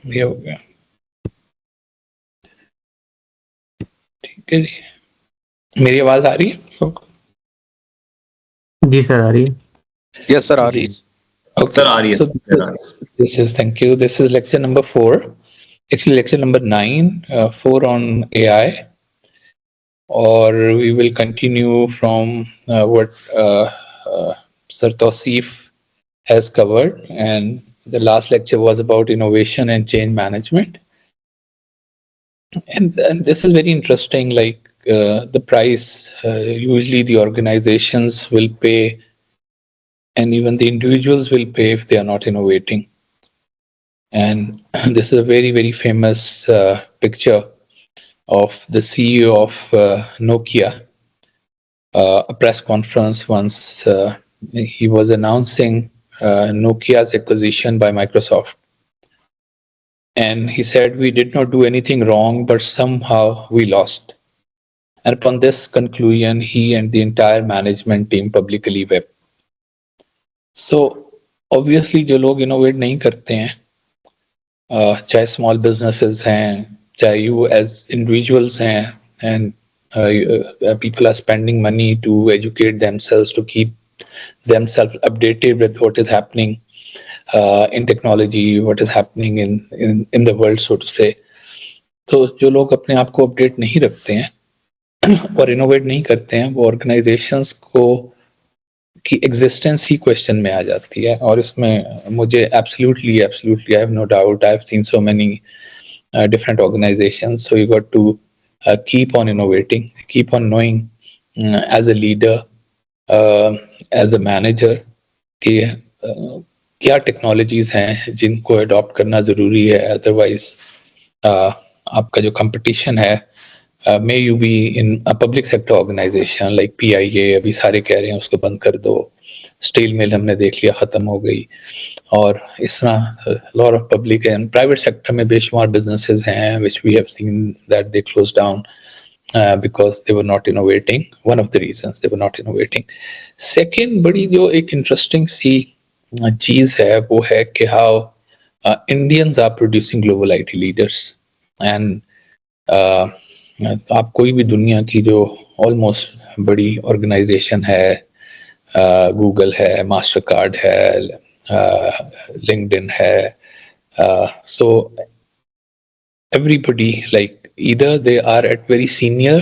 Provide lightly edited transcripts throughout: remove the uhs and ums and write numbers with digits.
ये हो गया, ठीक है जी। मेरी आवाज आ रही है? जी सर, आ रही है। यस सर, आ रही है। Okay. सर आ रही है So this is thank you. This is lecture number 4. Actually, lecture number 9, 4 on AI. Or we will continue from what Sir Tausif has covered, and the last lecture was about innovation and change management. And this is very interesting. Like the price, usually the organizations will pay, and even the individuals will pay if they are not innovating. And this is a very, very famous picture of the CEO of Nokia. A press conference once, he was announcing Nokia's acquisition by Microsoft. And he said, "We did not do anything wrong, but somehow we lost." And upon this conclusion, he and the entire management team publicly wept. So obviously, जो लोग innovate नहीं करते हैं, चाहे small businesses हैं, चाहे you as individuals हैं, and people are spending money to educate themselves, to keep themselves updated with what is happening in technology, what is happening in the world, so to say. तो जो लोग अपने आप को update नहीं रखते हैं और इनोवेट नहीं करते हैं, वो ऑर्गेनाइजेशंस को की एग्जिस्टेंस ही क्वेश्चन में आ जाती है. और इसमें मुझे absolutely I have no doubt, I have seen so many different organizations. So you got to keep on innovating, keep on knowing as a leader, as a manager, कि क्या टेक्नोलॉजीज हैं जिनको अडॉप्ट करना जरूरी है. अदरवाइज आपका जो competition है, may you be in a public sector organisation like PIA, अभी सारे कह रहे हैं उसको बंद कर दो. स्टील मिल हमने देख लिया, खत्म हो गई. और इस तरह lot of public and private sector में बेशुमार बिजनेसेस हैं which we have seen that they close down because they were not innovating. One of the reasons they were not innovating. Second बड़ी जो एक interesting सी चीज है वो है कि how Indians are producing global IT leaders. And आप कोई भी दुनिया की जो ऑलमोस्ट बड़ी ऑर्गेनाइजेशन है, गूगल है, मास्टर कार्ड है, LinkedIn hai. So everybody, like either they are at very senior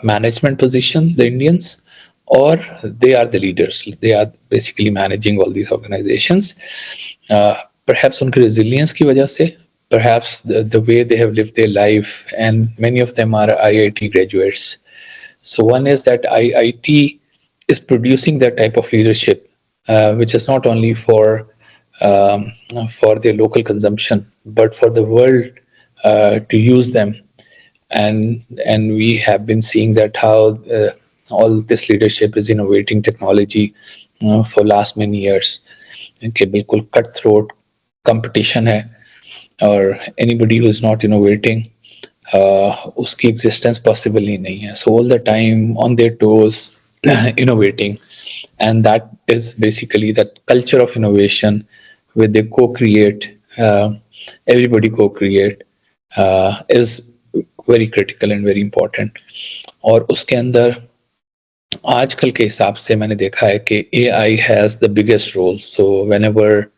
management position, the Indians, or they are the leaders. They are basically managing all these organizations. Perhaps उनकी resilience की वजह से, perhaps the way they have lived their life, and many of them are IIT graduates. So one is that IIT is producing that type of leadership, which is not only for their local consumption, but for the world to use them. And we have been seeing that how all this leadership is innovating technology for last many years. कि बिल्कुल cut throat competition है, और anybody who is not innovating, उसकी existence possible ही नहीं है. So all the time on their toes, innovating. And that is basically that culture of innovation where they co-create, everybody co-create, is very critical and very important. और उसके अंदर आजकल के हिसाब से मैंने देखा है कि AI has the biggest role. So whenever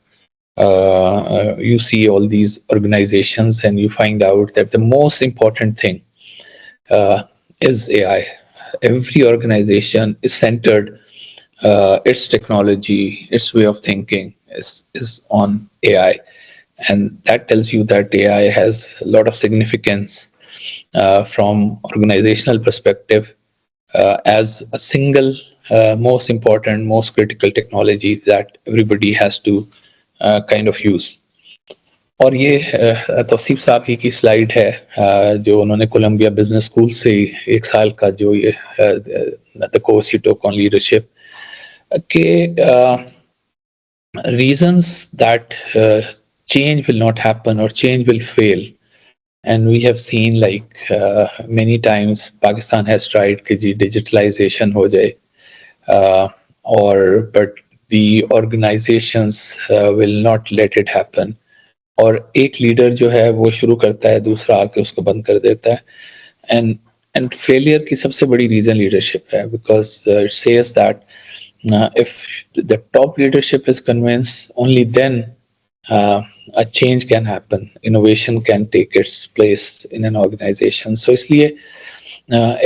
you see all these organizations and you find out that the most important thing is AI. Every organization is centered, its technology, its way of thinking is on AI. And that tells you that AI has a lot of significance from organizational perspective, as a single most important, most critical technology that everybody has to kind of use. और ये तौसीफ साहब ही की slide है जो उन्होंने Colombia business school से एक साल का जो ये the course he took on leadership के reasons that change will not happen or change will fail. And we have seen like many times Pakistan has tried कि जी digitalization हो जाए, or but the organizations will not let it happen. और एक leader जो है वो शुरू करता है, दूसरा आके उसको बंद कर देता है. एंड फेलियर की सबसे बड़ी रीजन लीडरशिप है, because it says that if the top leadership is convinced, only then a change can happen, innovation can take its place in an organization. So इसलिए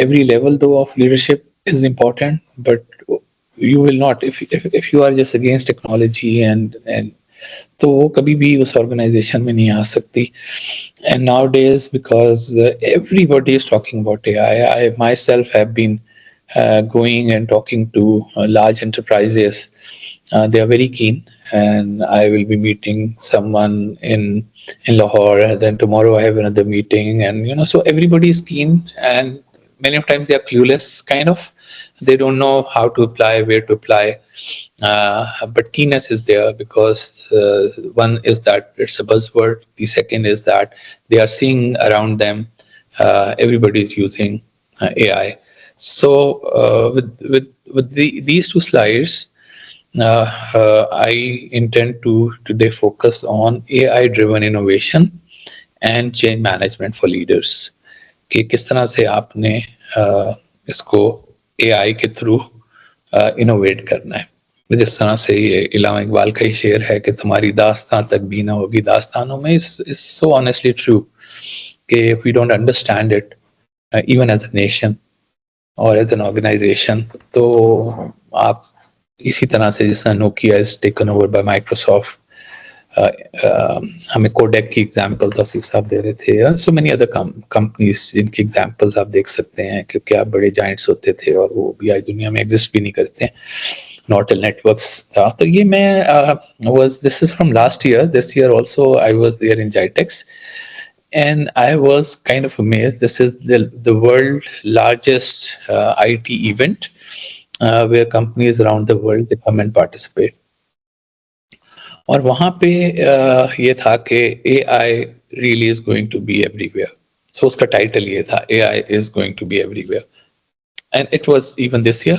every level though of leadership is important, but you will not, if you are just against technology and तो वो कभी भी उस organisation में नहीं आ सकती. And nowadays, because everybody is talking about AI, I myself have been going and talking to large enterprises. They are very keen, and I will be meeting someone in Lahore, and then tomorrow I have another meeting, and so everybody is keen, and many of times they are clueless, kind of. They don't know how to apply, where to apply, but keenness is there, because one is that it's a buzzword. The second is that they are seeing around them everybody is using AI. So these two slides, I intend to today focus on AI driven innovation and change management for leaders. कि किस तरह से आपने इसको AI के through innovate करना है. जिस तरह से ये इलामा इकबाल का ही शेर है कि तुम्हारी दास्तां तक भी ना होगी दास्तानों में. इज सो ऑनेस्टली ट्रू कि if we don't understand it even as a nation और एज एन ऑर्गेनाइजेशन, तो आप इसी तरह से जिस तरह Nokia is taken over by Microsoft, हमें कोडेक की एग्जांपल तौसीफ साहब दे रहे थे, सो मेनी अदर कंपनीज जिनकी एग्जांपल्स आप देख सकते हैं, क्योंकि आप बड़े जाइंट्स होते थे और वो भी आज दुनिया में एग्जिस्ट भी नहीं करते हैं. Nortel Networks था. तो ये मैं this is from last year. This year also I was there in GITEX, and I was kind of amazed. This is the world largest IT event where companies around the world they come and participate. और वहाँ पे ये था कि AI really is going to be everywhere. So उसका title ये था, AI is going to be everywhere. And it was even this year.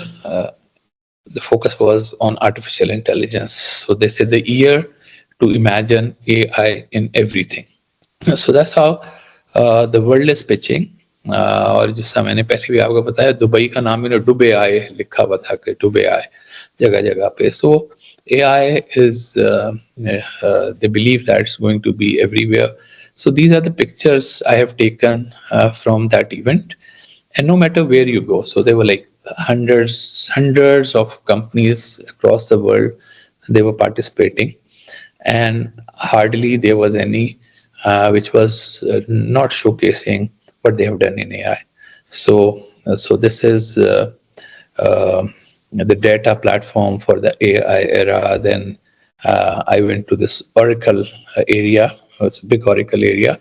The focus was on artificial intelligence. So they said the year to imagine AI in everything. So that's how the world is pitching. और जैसा मैंने पहले भी आपको बताया, Dubai का नाम ही डुबे आए लिखा हुआ था कि डुबे आए जगह जगह पे. So AI is they believe that it's going to be everywhere. So these are the pictures I have taken from that event, and no matter where you go, so they were like hundreds of companies across the world, they were participating, and hardly there was any which was not showcasing what they have done in AI. So this is the data platform for the AI era. Then I went to this Oracle area. It's a big Oracle area,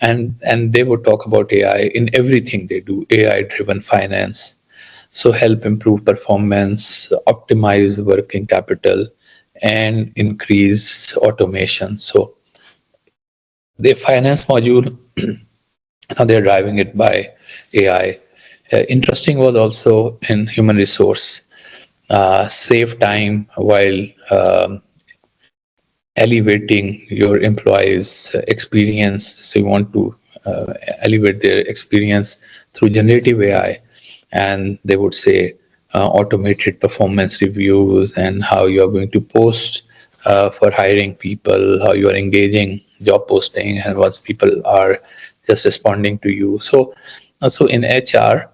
and they would talk about AI in everything they do. AI driven finance, so help improve performance, optimize working capital, and increase automation. So the finance module, now they're driving it by AI. Interesting was also in human resource, save time while elevating your employees' experience. So you want to elevate their experience through generative AI. And they would say automated performance reviews, and how you are going to post for hiring people, how you are engaging job posting, and once people are just responding to you. So in HR,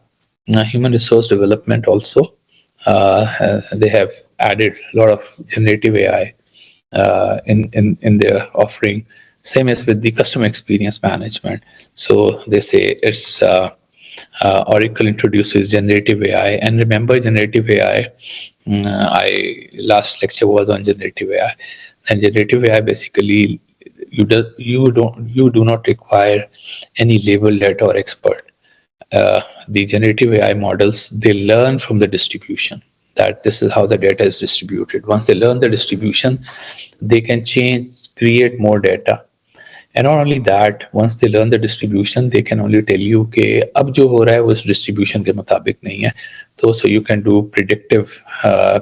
human resource development also, they have added a lot of generative AI in their offering. Same as with the customer experience management. So they say it's Oracle introduces generative AI, and remember generative AI. I last lecture was on generative AI, and generative AI basically you do not require any label data or expert. The generative AI models, they learn from the distribution, that this is how the data is distributed. Once they learn the distribution, they can create more data, And not only that, once they learn the distribution, they can only tell you कि अब जो हो रहा है वो इस distribution के मुताबिक नहीं है. So you can do predictive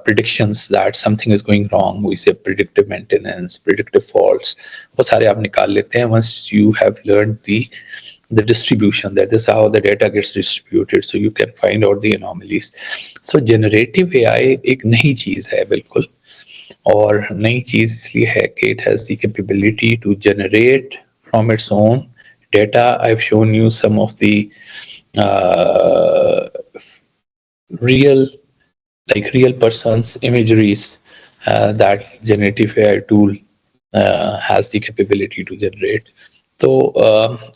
predictions that something is going wrong. We say predictive maintenance, predictive faults. वो सारे आप निकाल लेते हैं once you have learned the distribution, that is how the data gets distributed, so you can find out the anomalies. So generative AI एक नई चीज है बिल्कुल, और नई चीज इसलिए है कि it has the capability to generate from its own data. I've shown you some of the uh, real, like real persons imageries that generative AI tool has the capability to generate. तो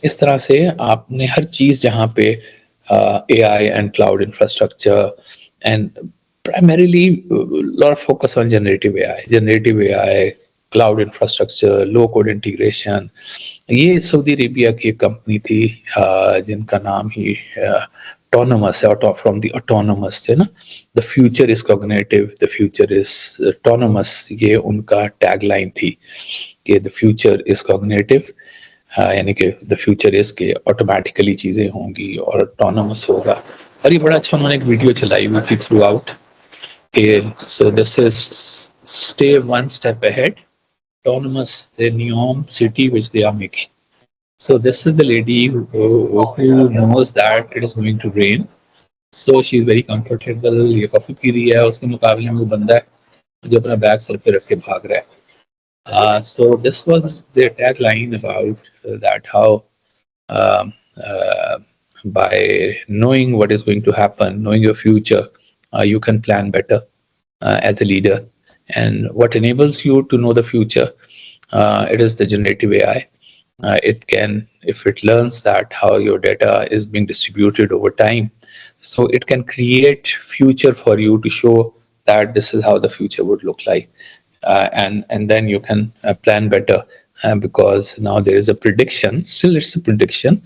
इस तरह से आपने हर चीज जहाँ पे AI and cloud infrastructure and primarily lot of focus on generative AI, cloud infrastructure, low code integration. ये Saudi Arabia की एक कंपनी थी जिनका नाम ही autonomous है, from the autonomous थे ना, the future is cognitive, the future is autonomous, ये उनका टैगलाइन थी कि the future is cognitive, यानी कि द फ्यूचर इज के ऑटोमेटिकली चीजें होंगी और ऑटोनोमस होगा. और ये बड़ा अच्छा उन्होंने एक वीडियो चलाई हुई थी through out. So this is stay one step ahead, autonomous, the NEOM city which they are making. So this is the lady who knows that it is going to rain. So she is very comfortable. ये coffee P रही है, उसके मुकाबले में वो बंदा है जो अपना बैग सर पे रख के भाग रहा है. So this was their tagline about that, how um, uh, by knowing what is going to happen, knowing your future, you can plan better as a leader. And what enables you to know the future, it is the generative AI. It can, if it learns that how your data is being distributed over time, so it can create future for you to show that this is how the future would look like. And then you can plan better, because now there is a prediction. Still, it's a prediction.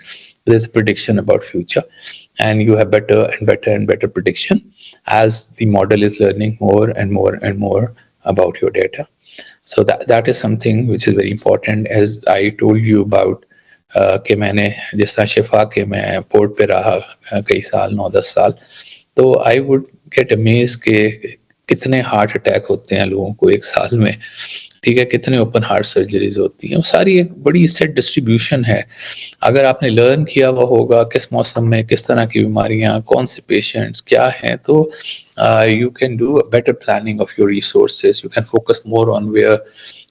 There's a prediction about future, and you have better and better and better prediction as the model is learning more and more and more about your data. So that is something which is very important. As I told you about कि मैंने जिस तरह शिफा के मैं port पे रहा कई साल, 9-10 साल, तो आई वुड गेट अमेज के कितने हार्ट अटैक होते हैं लोगों को एक साल में, ठीक है, कितने ओपन हार्ट सर्जरीज होती हैं. वो सारी एक बड़ी सेट डिस्ट्रीब्यूशन है. अगर आपने लर्न किया हुआ होगा किस मौसम में किस तरह की बीमारियां, कौन से पेशेंट्स क्या हैं, तो you can do a better planning of your resources. You can focus more on where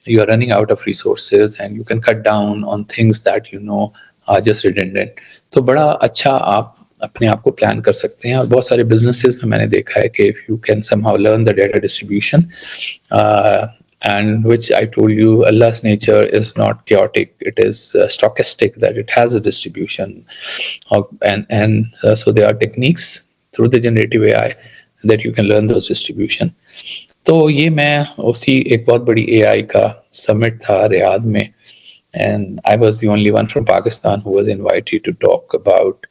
you are running out of resources, and you can cut down on things that you know are just redundant. तो बड़ा अच्छा आप अपने आप को plan कर सकते हैं. और बहुत सारे बिजनेसेस में मैंने देखा है कि if you can somehow learn the data distribution, and which I told you, Allah's nature is not chaotic, it is stochastic, that it has a distribution. So there are techniques through the generative AI that you can learn those distribution. तो ये मैं उसी एक बहुत बड़ी AI का summit था Riyadh में, and I was the only one from Pakistan who was invited to talk about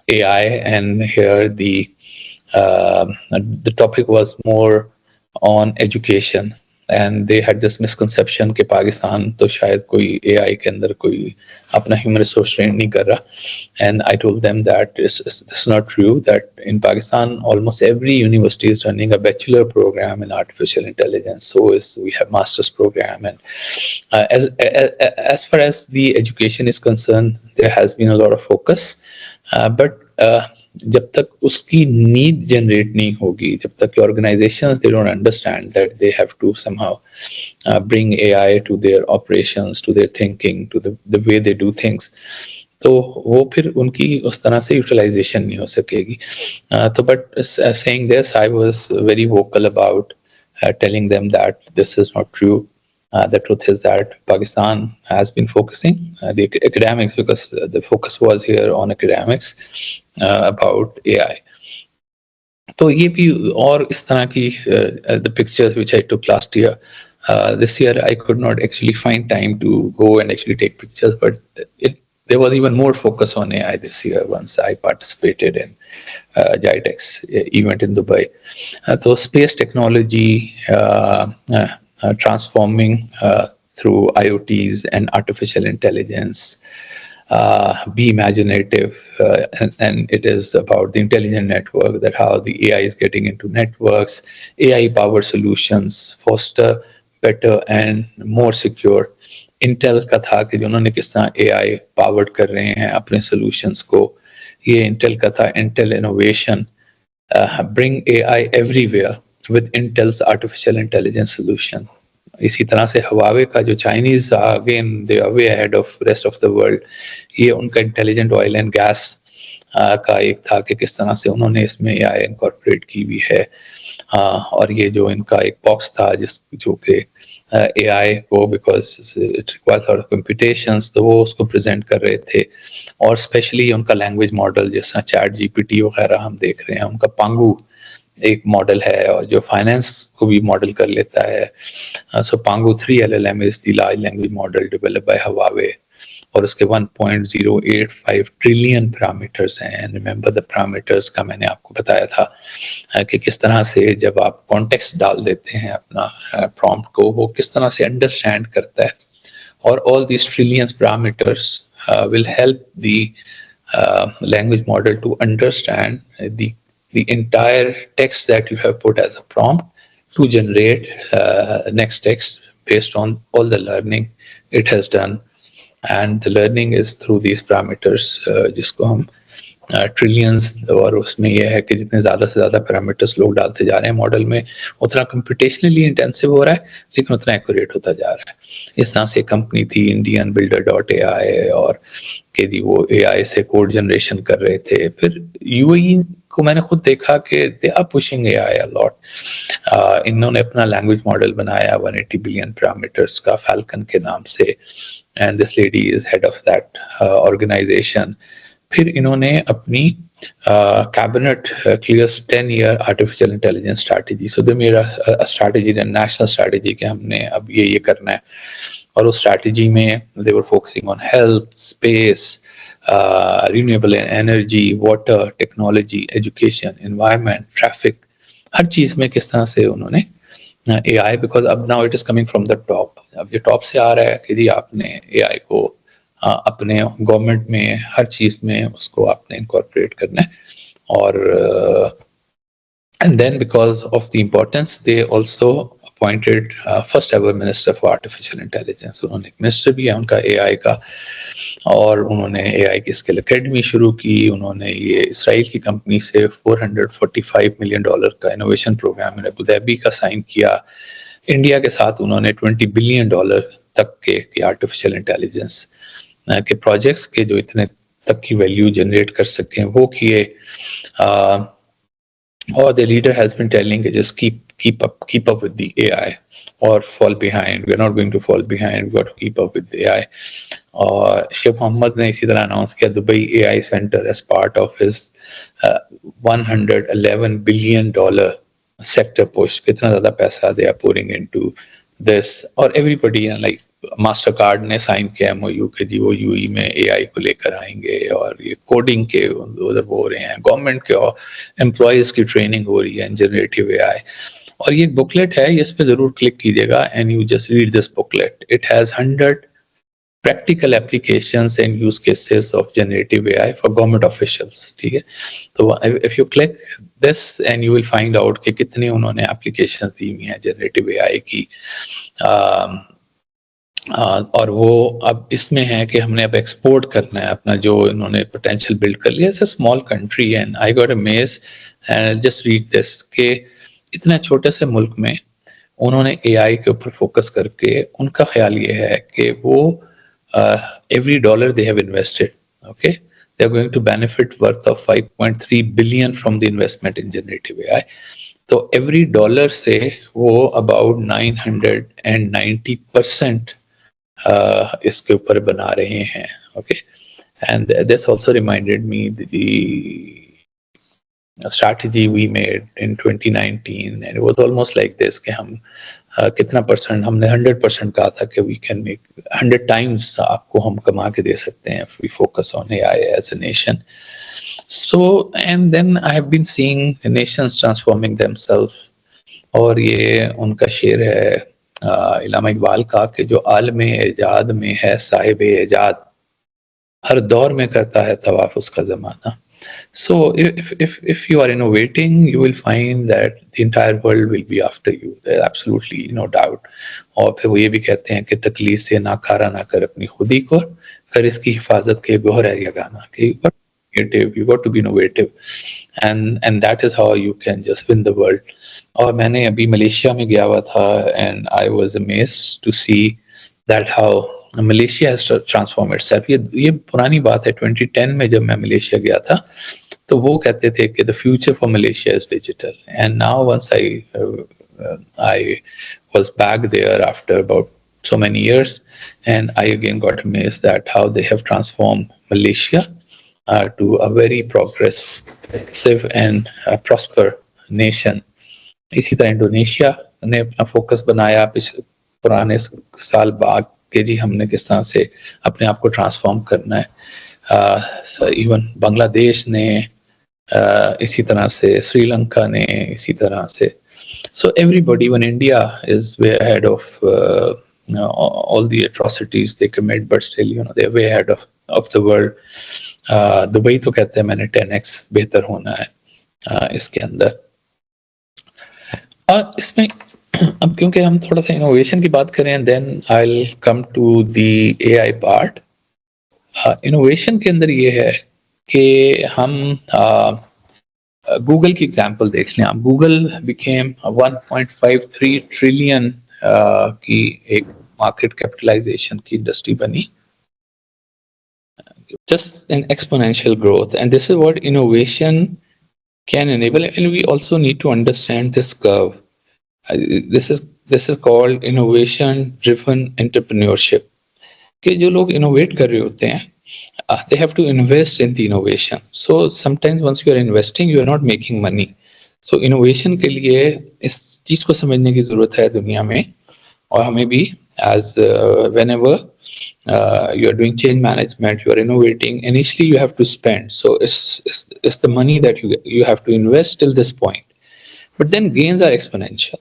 AI. And here the topic was more on education, and they had this misconception कि पाकिस्तान तो शायद कोई AI के अंदर कोई अपना human resource train नहीं कर रहा. And I told them that it's not true, that in Pakistan almost every university is running a bachelor program in artificial intelligence. So we have master's program. And as far as the education is concerned, there has been a lot of focus, but जब तक उसकी need generate नहीं होगी, जब तक organizations they don't understand that they have to somehow bring AI to their operations, to their thinking, to the way they do things, तो वो फिर उनकी उस तरह से यूटिलाइजेशन नहीं हो सकेगी. तो but saying this, I was very vocal about telling them that this is not true. The truth is that Pakistan has been focusing the academics, because the focus was here on academics about AI. तो ये भी और इस तरह की the pictures which I took last year. This year I could not actually find time to go and actually take pictures, but there was even more focus on AI this year once I participated in GITEX event in Dubai. So space technology, transforming through IoTs and artificial intelligence. Be imaginative, and it is about the intelligent network, that how the AI is getting into networks, AI powered solutions, foster better and more secure. Intel का था कि उन्होंने किस तरह AI powered कर रहे हैं अपने solutions को. ये इंटेल का था, Intel innovation, bring AI everywhere with Intel's artificial intelligence solution. इसी तरह से हवावे का जो Chinese, again they are way ahead of rest of the world, ये उनका इंटेलिजेंट ऑयल एंड गैस का एक था कि किस तरह से उन्होंने इसमें एआई इनकॉर्पोरेट की हुई है. और ये जो इनका एक बॉक्स था जिस जो कि एआई को, because it requires lot of computations, तो वो उसको प्रेजेंट कर रहे थे. और स्पेशली उनका लैंग्वेज मॉडल जैसा चैट जीपीटी वगैरह हम देख रहे हैं, उनका पांगू एक मॉडल है और जो फाइनेंस को भी मॉडल कर लेता है. सो पांगू 3 LLM is the large language model developed by Huawei, और उसके 1.085 ट्रिलियन पैरामीटर्स हैं. रिमेंबर द पैरामीटर्स का मैंने आपको बताया था कि किस तरह से जब आप कॉन्टेक्स्ट डाल देते हैं अपना प्रॉम्प्ट को, वो किस तरह से अंडरस्टैंड करता है. और all this trillions parameters will help the language model to understand the entire text that you have put as a prompt to generate next text based on all the learning it has done. And the learning is through these parameters, जिसको हम trillions, और उसमें यह है कि जितने ज़्यादा से ज़्यादा पैरामीटर्स लोग डालते जा रहे हैं मॉडल में, उतना कंप्यूटेशनली इंटेंसिव हो रहा है, लेकिन उतना एक्यूरेट होता जा रहा है. इस तरह से कंपनी थी इंडियन बिल्डर डॉट AI, और कि जी वो AI से कोड जनरेशन कर रहे थे. फिर UAE को मैंने खुद देखा कि they are pushing AI a lot. इन्होंने अपना लैंग्वेज मॉडल बनाया 180 बिलियन पैरामीटर्स का, फैल्कन के नाम से, and this lady is head of that organisation. फिर इन्होंने अपनी cabinet clears 10-year artificial intelligence strategy. So they made a strategy, national strategy, कि हमने अब ये करना है. और उस स्ट्रैटेजी में they were focusing on health, space, renewable energy, water, technology, education, environment, traffic, हर चीज में किस तरह से उन्होंने AI, बिकॉज अब now it is coming from the top. अब ये टॉप से आ रहा है कि जी आपने AI को अपने गवर्नमेंट में हर चीज में उसको आपने इनकॉर्पोरेट करना है. और and then because of the importance they also appointed first ever minister for artificial intelligence. उन्होंने एक मिनिस्टर भी है उनका AI का, और उन्होंने AI की स्किल एकेडमी शुरू की. उन्होंने ये इसराइल की कंपनी से $445 million का इनोवेशन प्रोग्राम अबू धाबी का साइन किया. इंडिया के साथ उन्होंने $20 billion तक के आर्टिफिशियल इंटेलिजेंस के प्रोजेक्ट्स के जो इतने तक की वैल्यू जनरेट कर सकें वो किए. Or the leader has been telling just keep up with the AI or fall behind. We're not going to fall behind. We've got to keep up with the AI. और शेख मोहम्मद ने इसी तरह announce किया Dubai AI centre as part of his $111 billion sector push. कितना ज़्यादा पैसा they are pouring into this. और everybody like master card ने साइन किया MOU के जी वो UAE में AI को लेकर आएंगे, और ये कोडिंग के उधर हो रहे हैं, गवर्नमेंट के एम्प्लॉयज की ट्रेनिंग हो रही है जनरेटिव AI. और ये बुकलेट है, इस पे जरूर क्लिक कीजिएगा and you just read this booklet. It has 100 practical applications and use cases of generative AI for government officials. ठीक है, तो if you click this and you will find out कि कितने उन्होंने applications दी हुई हैं generative AI की. और वो अब इसमें है कि हमने अब एक्सपोर्ट करना है अपना जो इन्होंने पोटेंशियल बिल्ड कर लिया. It's a small country and I got amazed and just read this कि इतने छोटे से मुल्क में उन्होंने AI के ऊपर फोकस करके उनका ख्याल ये है कि वो every dollar they have invested, okay, they are going to benefit worth of 5.3 billion from the investment in generative AI. तो every dollar से वो about 990% इसके ऊपर बना रहे हैं. Okay, and this also reminded me the strategy we made in 2019 and it was almost like this कि हम कितना परसेंट, हमने 100% कहा था कि we can make 100 times आपको हम कमा के दे सकते हैं if we focus on AI as a nation. So and then I have been seeing nations transforming themselves, और ये उनका शेर है इल्लामा इकबाल का कि जो आलम एजाद में है साहिब एजाद, हर दौर में करता है तवाफ उसका ज़माना. So if you are innovating, you will find that the entire world will be after you. There's absolutely no doubt. और फिर वो ये भी कहते हैं कि तकलीफ से ना खारा ना कर अपनी खुदी को, कर इसकी हिफाजत के गोहर है ये गाना कि you got to be innovative, and that is how you can just win the world. और मैंने अभी मलेशिया में गया हुआ था and I was amazed to see that how Malaysia has transformed itself. ये पुरानी बात है, 2010 में जब मैं मलेशिया गया था तो वो कहते थे कि the future for Malaysia is digital, and now once I was back there after about so many years, and I again got amazed that how they have transformed Malaysia to a very progressive and prosper nation. इसी तरह Indonesia ने अपना focus बनाया पुराने साल बाद कि जी हमने किस तरह से अपने आप को ट्रांसफॉर्म करना है. इवन बांग्लादेश ने इसी तरह से, श्रीलंका ने इसी तरह से. So everybody, even India is way ahead of all the atrocities they commit, but still, they're way ahead of the world. Dubai तो कहते हैं मैंने 10x बेहतर होना है इसके अंदर. और इसमें अब क्योंकि हम थोड़ा सा इनोवेशन की बात करें, then I will come to the AI part. Innovation के अंदर ये है कि हम गूगल की एग्जांपल देख लें आप. गूगल बिकेम 1.53 ट्रिलियन की एक मार्केट कैपिटलाइजेशन की इंडस्ट्री बनी, just an exponential growth, and this is what innovation can enable. And we also need to understand this curve. This is called innovation driven entrepreneurship. कि जो लोग innovate कर रहे होते हैं, they have to invest in the innovation. So sometimes once you are investing, you are not making money. So innovation के लिए इस चीज को समझने की जरूरत है दुनिया में, और हमें भी as whenever you are doing change management, you are innovating, initially you have to spend. So it's the money that you have to invest till this point, but then gains are exponential,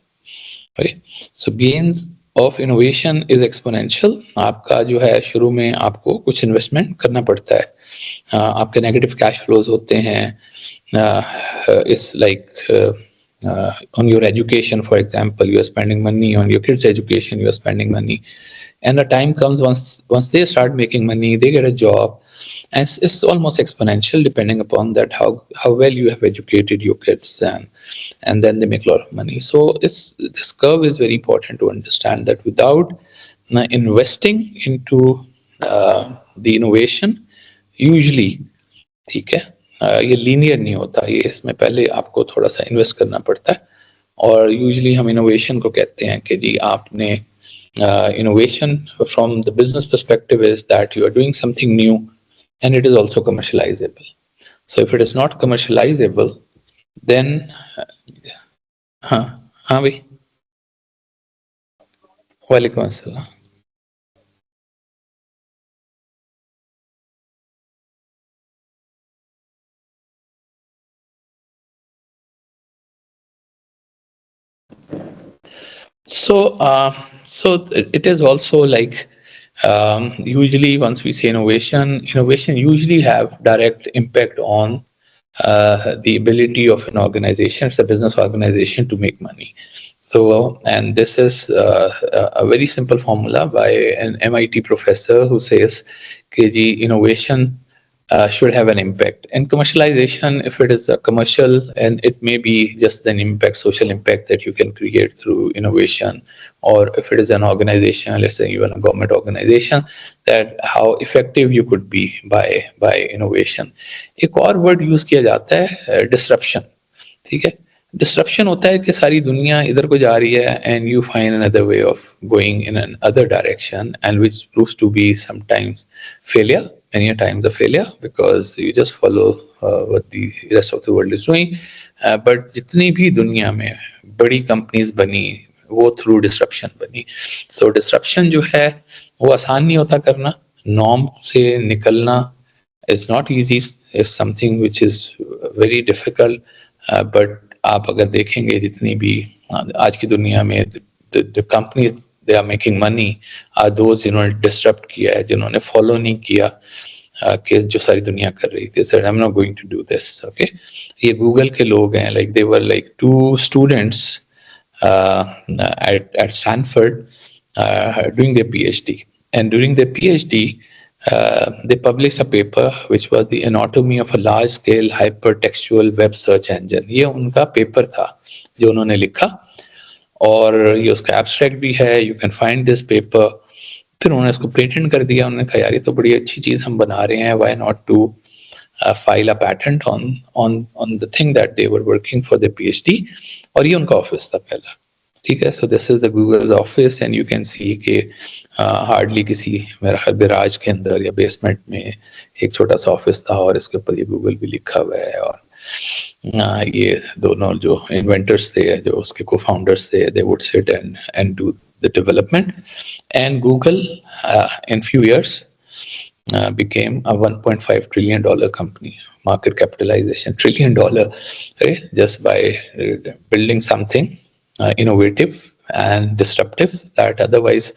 right? So gains of innovation is exponential. आपका जो है शुरू में आपको कुछ investment करना पड़ता है, आपके नेगेटिव कैश फ्लोज होते हैं. It's like on your education, for example, you are spending money on your kids' education, you are spending money, and the time comes once they start making money, they get a job, and it's almost exponential depending upon that how well you have educated your kids, and then they make a lot of money. So this curve is very important to understand, that without investing into the innovation, usually, ठीक है, ये linear नहीं होता, ये इसमें पहले आपको थोड़ा सा इन्वेस्ट करना पड़ता है. और यूजुअली हम इनोवेशन को कहते हैं कि जी आपने innovation from the business perspective is that you are doing something new and it is also commercializable. So if it is not commercializable, then हाँ भाई, वालेकुम अस्सलाम. So it is also like usually once we say innovation usually have direct impact on the ability of an organization, it's a business organization, to make money. So, and this is a very simple formula by an MIT professor who says KG innovation should have an impact. And commercialization, if it is a commercial, and it may be just an impact, social impact that you can create through innovation, or if it is an organization, let's say even a government organization, that how effective you could be by innovation. एक और word use किया जाता है disruption, ठीक है. Disruption होता है कि सारी दुनिया इधर को जा रही है and you find another way of going in another direction, and which proves to be sometimes failure, many a times a failure, because you just follow what the rest of the world is doing. But जितनी भी दुनिया में बड़ी companies बनी, वो through disruption बनी. So disruption जो है वो आसान नहीं होता करना, norm से निकलना, it's not easy, it's something which is very difficult. But आप अगर देखेंगे जितनी भी आज की दुनिया में the companies they are making money are those जिन्होंने डिस्टर्ब किया है, जिन्होंने फॉलो नहीं किया कि जो सारी दुनिया कर रही थी. Sir I am not going to do this. Okay, ये गूगल के लोग हैं. Like they were like 2 students at Stanford doing their PhD, and during their PhD they published a paper which was the anatomy of a large scale hypertextual web search engine. ये उनका paper था जो उन्होंने लिखा, और ये उसका abstract भी है. You can find this paper. फिर उन्होंने इसको पेटेंट कर दिया. उन्होंने कहा यार ये तो बड़ी अच्छी चीज हम बना रहे हैं, why not to file a patent on the thing that they were working for their PhD. और ये उनका ऑफिस था पहला. ठीक है, so this is the Google office, and you can see कि हार्डली किसी मेरा ख्याल गैराज के अंदर या बेसमेंट में एक छोटा सा ऑफिस था, और इसके ऊपर ये गूगल भी लिखा हुआ है. और ये दोनों जो इन्वेंटर्स थे, जो उसके को फाउंडर्स थे, they would sit and do the development. And Google in few years became a $1.5 trillion company, market capitalization $1 trillion, okay, just by building something innovative and disruptive that otherwise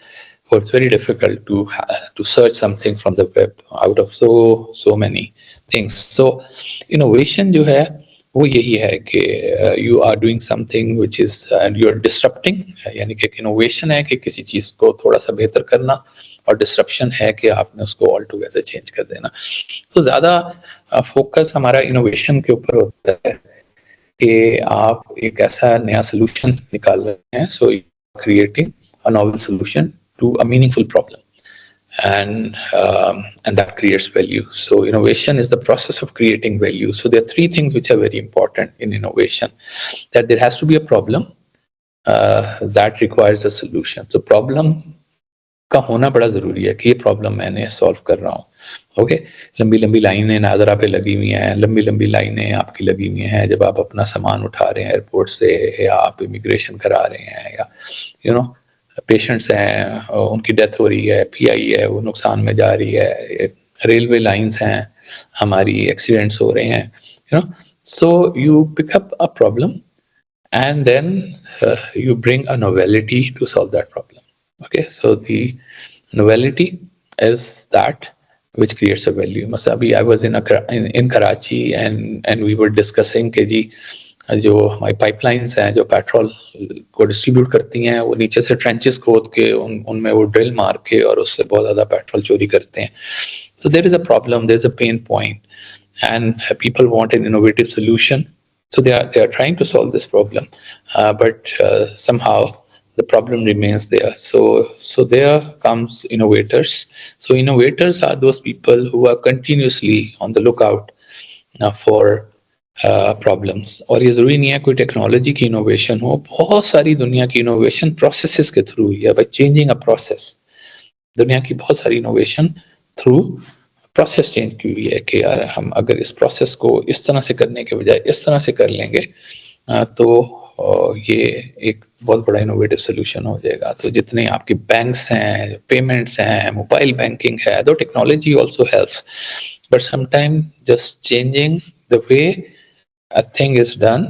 was very difficult to search something from the web out of so many things. So innovation जो है वो यही है कि you are doing something which is and you are disrupting. यानी कि innovation है कि किसी चीज को थोड़ा सा बेहतर करना, और डिस्ट्रप्शन है कि आपने उसको ऑल टुगेदर चेंज कर देना. तो ज्यादा फोकस हमारा इनोवेशन के ऊपर होता है कि आप एक ऐसा नया सोल्यूशन निकाल रहे हैं. So creating a novel solution to a meaningful problem, and that creates value. So innovation is the process of creating value. So there are 3 things which are very important in innovation: that there has to be a problem that requires a solution. So problem का होना बड़ा जरूरी है कि ये problem मैंने solve कर रहा हूँ. ओके, लंबी लंबी लाइनें नादरा पे लगी हुई हैं, लंबी लंबी लाइनें आपकी लगी हुई हैं जब आप अपना सामान उठा रहे हैं एयरपोर्ट से, या आप इमिग्रेशन करा रहे हैं, या यू नो पेशेंट्स हैं उनकी डेथ हो रही है, PI है वो नुकसान में जा रही है, रेलवे लाइंस हैं हमारी, एक्सीडेंट्स हो रहे हैं, you know. So you pick up a problem and then you bring a novelty to solve that problem. Okay, so the novelty is that which creates a value. Masabi, I was in Karachi and we were discussing कि जी जो हमारी pipelines हैं जो petrol को distribute करती हैं, वो नीचे से ट्रेंचेस खोद के उनमें वो ड्रिल मार के और उससे बहुत ज़्यादा पेट्रोल चोरी करते हैं. So there is a problem, there is a pain point, and people want an innovative solution. So they are trying to solve this problem, but somehow the problem remains there. So there comes innovators. So innovators are those people who are continuously on the lookout for problems. और ये जरूरी नहीं है कोई technology की innovation हो, बहुत सारी दुनिया की इनोवेशन प्रोसेसेस के थ्रू ही है. बाय चेंजिंग अ प्रोसेस, दुनिया की बहुत सारी इनोवेशन थ्रू प्रोसेस चेंज की हुई है कि यार हम अगर इस प्रोसेस को इस तरह से करने के बजाय इस तरह से कर लेंगे तो ये एक बहुत बड़ा इनोवेटिव सोल्यूशन हो जाएगा. तो जितने आपके बैंक्स हैं, पेमेंट्स हैं, मोबाइल बैंकिंग है, दो technology also helps, but sometime just changing the way a thing is done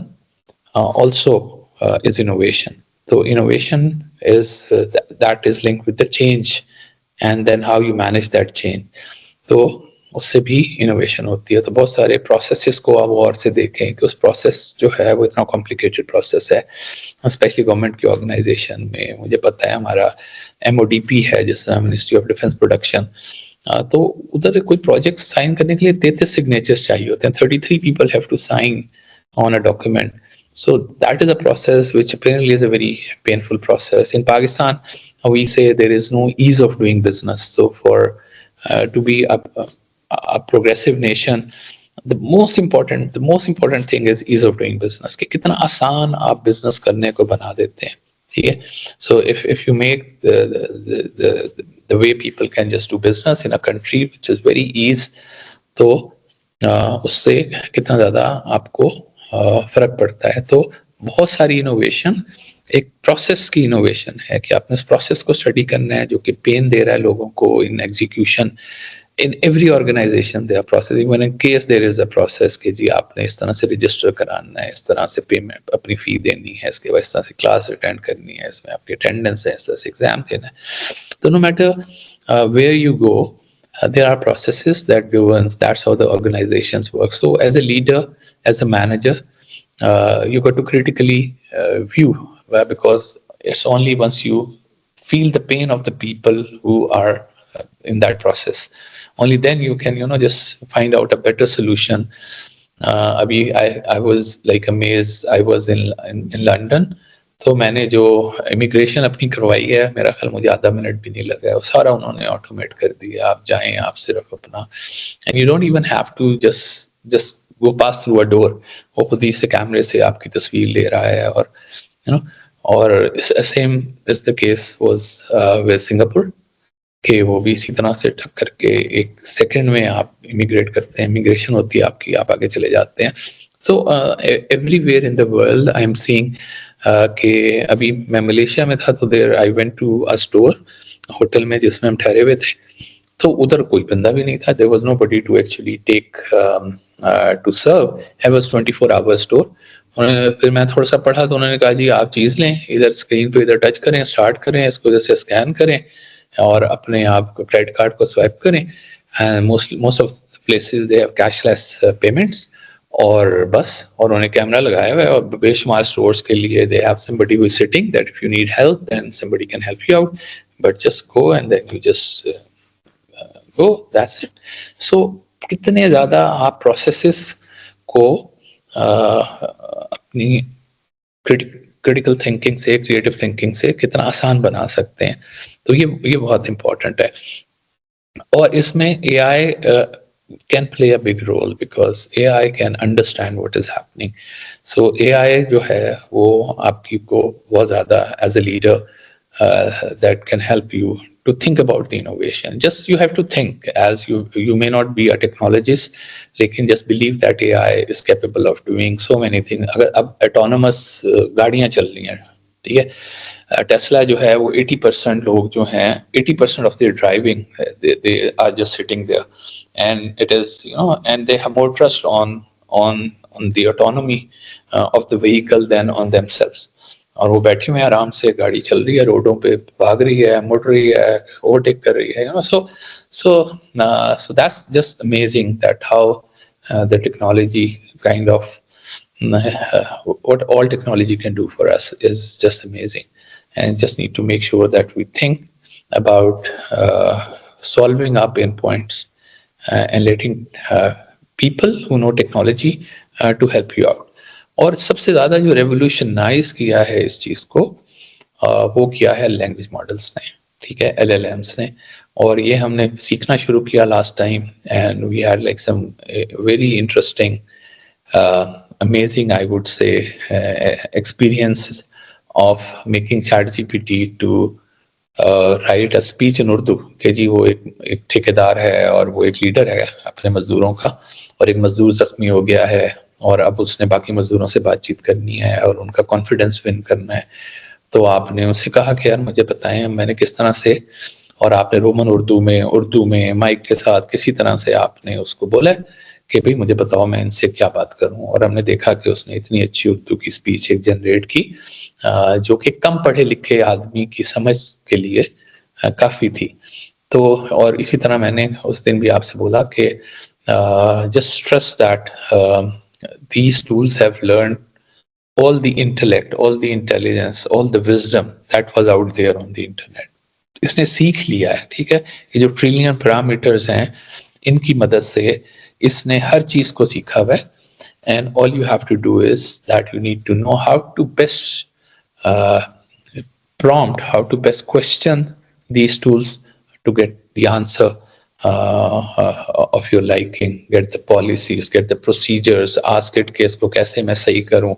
also is innovation. So innovation is that is linked with the change, and then how you manage that change. तो उससे भी innovation होती है. तो बहुत सारे processes को आप और से देखें कि उस प्रोसेस जो है वो इतना कॉम्प्लिकेटेड प्रोसेस है, स्पेशली गवर्नमेंट की ऑर्गेनाइजेशन में. मुझे पता है हमारा MODP है जिस तरह मिनिस्ट्री ऑफ डिफेंस प्रोडक्शन, तो उधर कोई प्रोजेक्ट साइन करने के लिए 33 सिग्नेचर्स चाहिए होते हैं. 33 people have to sign on a document. So that is a process which apparently is a very painful process. In Pakistan, we say there is no ease of doing business. So for to be a progressive nation, the most important thing is ease of doing business. कि कितना आसान आप business करने को बना देते हैं. ठीक है. So if you make the way people can just do business in a country which is very easy, तो उससे कितना ज़्यादा आपको फर्क पड़ता है. तो बहुत सारी इनोवेशन एक प्रोसेस की इनोवेशन है कि आपने उस प्रोसेस को स्टडी करना है जो कि पेन दे रहा है लोगों को in execution, in every organization there are processes. Even in case there is a process कि जी आपने इस तरह से रजिस्टर कराना है, इस तरह से पेमेंट अपनी फी देनी है, इसके बाद इस तरह से क्लास अटेंड करनी है, इसमें आपकी अटेंडेंस है, इस तरह से एग्जाम देना है. तो no matter where you go, there are processes that governs. That's how the organizations work. So as a leader, as a manager, you got to critically view, because it's only once you feel the pain of the people who are in that process, only then you can just find out a better solution. Abhi I was like amazed. I was in London. तो मैंने जो immigration अपनी करवाई है, मेरा ख्याल मुझे आधा मिनट भी नहीं लगा है, वो सारा उन्होंने ऑटोमेट कर दिया. आप जाएं, आप सिर्फ अपना, and you don't even have to just go pass through a door. वो खुद ही से कैमरे से आपकी तस्वीर ले रहा है. और और same is the case was with Singapore, कि वो भी इसी तरह से ठक करके 1 सेकंड में आप इमिग्रेट करते हैं, इमिग्रेशन होती है आपकी, आप आगे चले जाते हैं. So everywhere in the world I am seeing कि अभी मैं मलेशिया में था, तो there I went to a store, hotel में जिसमें हम ठहरे हुए थे, तो उधर कोई बंदा भी नहीं था. There was nobody to actually take to serve. It was 24 hour store. फिर मैं थोड़ा सा पढ़ा, तो उन्होंने कहा जी आप चीज़ लें, इधर स्क्रीन पे इधर टच करें, स्टार्ट करें, इसको जैसे स्कैन करें और अपने आप क्रेडिट कार्ड को स्वाइप करें. And most of places they have cashless payments. और बस, और उन्होंने कैमरा लगाया हुआ है, और बेशुमार स्टोर्स के लिए they have somebody who is sitting that if you need help then somebody can help you out, but just go and then you just go, that's it. So कितने ज़्यादा आप प्रोसेसेस को अपनी क्रिटिकल थिंकिंग से, creative thinking से कितना आसान बना सकते हैं. तो ये बहुत इंपॉर्टेंट है. और इसमें AI can play a big role because AI can understand what is happening. So AI जो है वो आपकी को बहुत ज़्यादा as a leader that can help you to think about the innovation. Just you have to think, as you may not be a technologist, लेकिन just believe that AI is capable of doing so many things. अगर अब autonomous गाड़ियाँ चल रही हैं, ठीक है, Tesla जो है वो 80% लोग जो हैं, 80% of their driving they are just sitting there, and it is and they have more trust on the autonomy of the vehicle than on themselves. और वो बैठे हुए आराम से, गाड़ी चल रही है, रोडों पे भाग रही है, मुड़ रही है, ओवरटेक कर रही है. So that's just amazing that how the technology kind of what all technology can do for us is just amazing. And just need to make sure that we think about solving our pain points and letting people who know technology to help you out. और सबसे ज़्यादा जो revolutionise किया है इस चीज़ को, वो किया है लैंग्वेज मॉडल्स ने, ठीक है, LLMs ने. और ये हमने सीखना शुरू किया last time, and we had like some very interesting amazing, I would say, experiences of making ChatGPT to write a speech in Urdu. कि जी वो एक ठेकेदार है और वो एक लीडर है अपने मजदूरों का, और एक मजदूर जख्मी हो गया है, और अब उसने बाकी मजदूरों से बातचीत करनी है और उनका कॉन्फिडेंस विन करना है. तो आपने उनसे कहा कि यार मुझे बताएं मैंने किस तरह से, और आपने रोमन उर्दू में माइक के साथ किसी तरह से आपने उसको बोला कि भाई मुझे बताओ मैं इनसे क्या बात करूं. और हमने देखा कि उसने इतनी अच्छी उर्दू की स्पीच एक जनरेट की जो कि कम पढ़े लिखे आदमी की समझ के लिए काफ़ी थी. तो और इसी तरह मैंने उस दिन भी आपसे बोला कि just trust that these tools have learned all the intellect, all the intelligence, all the wisdom that was out there on the internet. इसने सीख लिया है, ठीक है. ये जो ट्रिलियन पैरामीटर्स हैं, इनकी मदद से इसने हर चीज को सीखा हुआ है. And all you have to do is that you need to know how to best prompt, how to best question these tools to get the answer of your liking, get the policies, get the procedures, ask it कि इसको कैसे मैं सही करूं.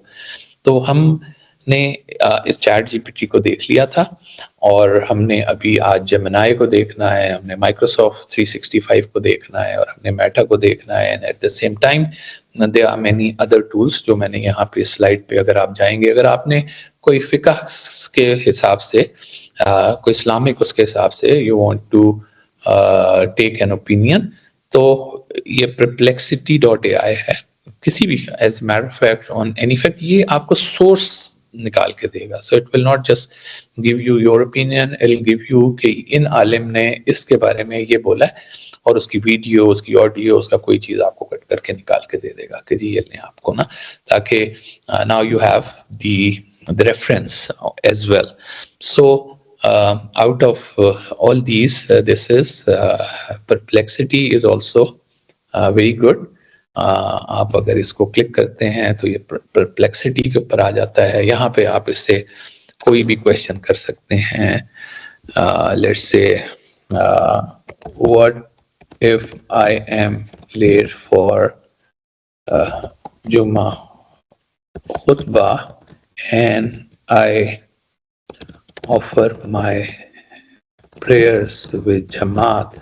तो हमने इस chat GPT को देख लिया था, और हमने अभी आज जेमिनाई को देखना है, हमने माइक्रोसॉफ्ट 365 को देखना है, और हमने मेटा को देखना है. And at the same time there are many other tools जो मैंने यहाँ पे स्लाइड पे अगर आप जाएंगे, अगर आपने कोई फिक़ह के हिसाब से कोई इस्लामिक उसके हिसाब से you want to take an opinion. तो ये perplexity.ai है, किसी भी as matter of fact on any fact ये आपको सोर्स निकाल के देगा। So it will not just give you your opinion, it will give you कि इन आलिम ने इसके बारे में ये बोला है, और उसकी वीडियो, उसकी ऑडियो, उसका कोई चीज आपको कट करके निकाल के दे देगा कि जी ये लें आपको ना, ताकि now you have the reference as well. So out of all these, this is perplexity is also very good. आप अगर इसको क्लिक करते हैं तो ये perplexity के ऊपर आ जाता है। यहाँ पे आप इससे कोई भी क्वेश्चन कर सकते हैं। Let's say what if I am late for Juma khutbah and I offer my prayers with Jamaat,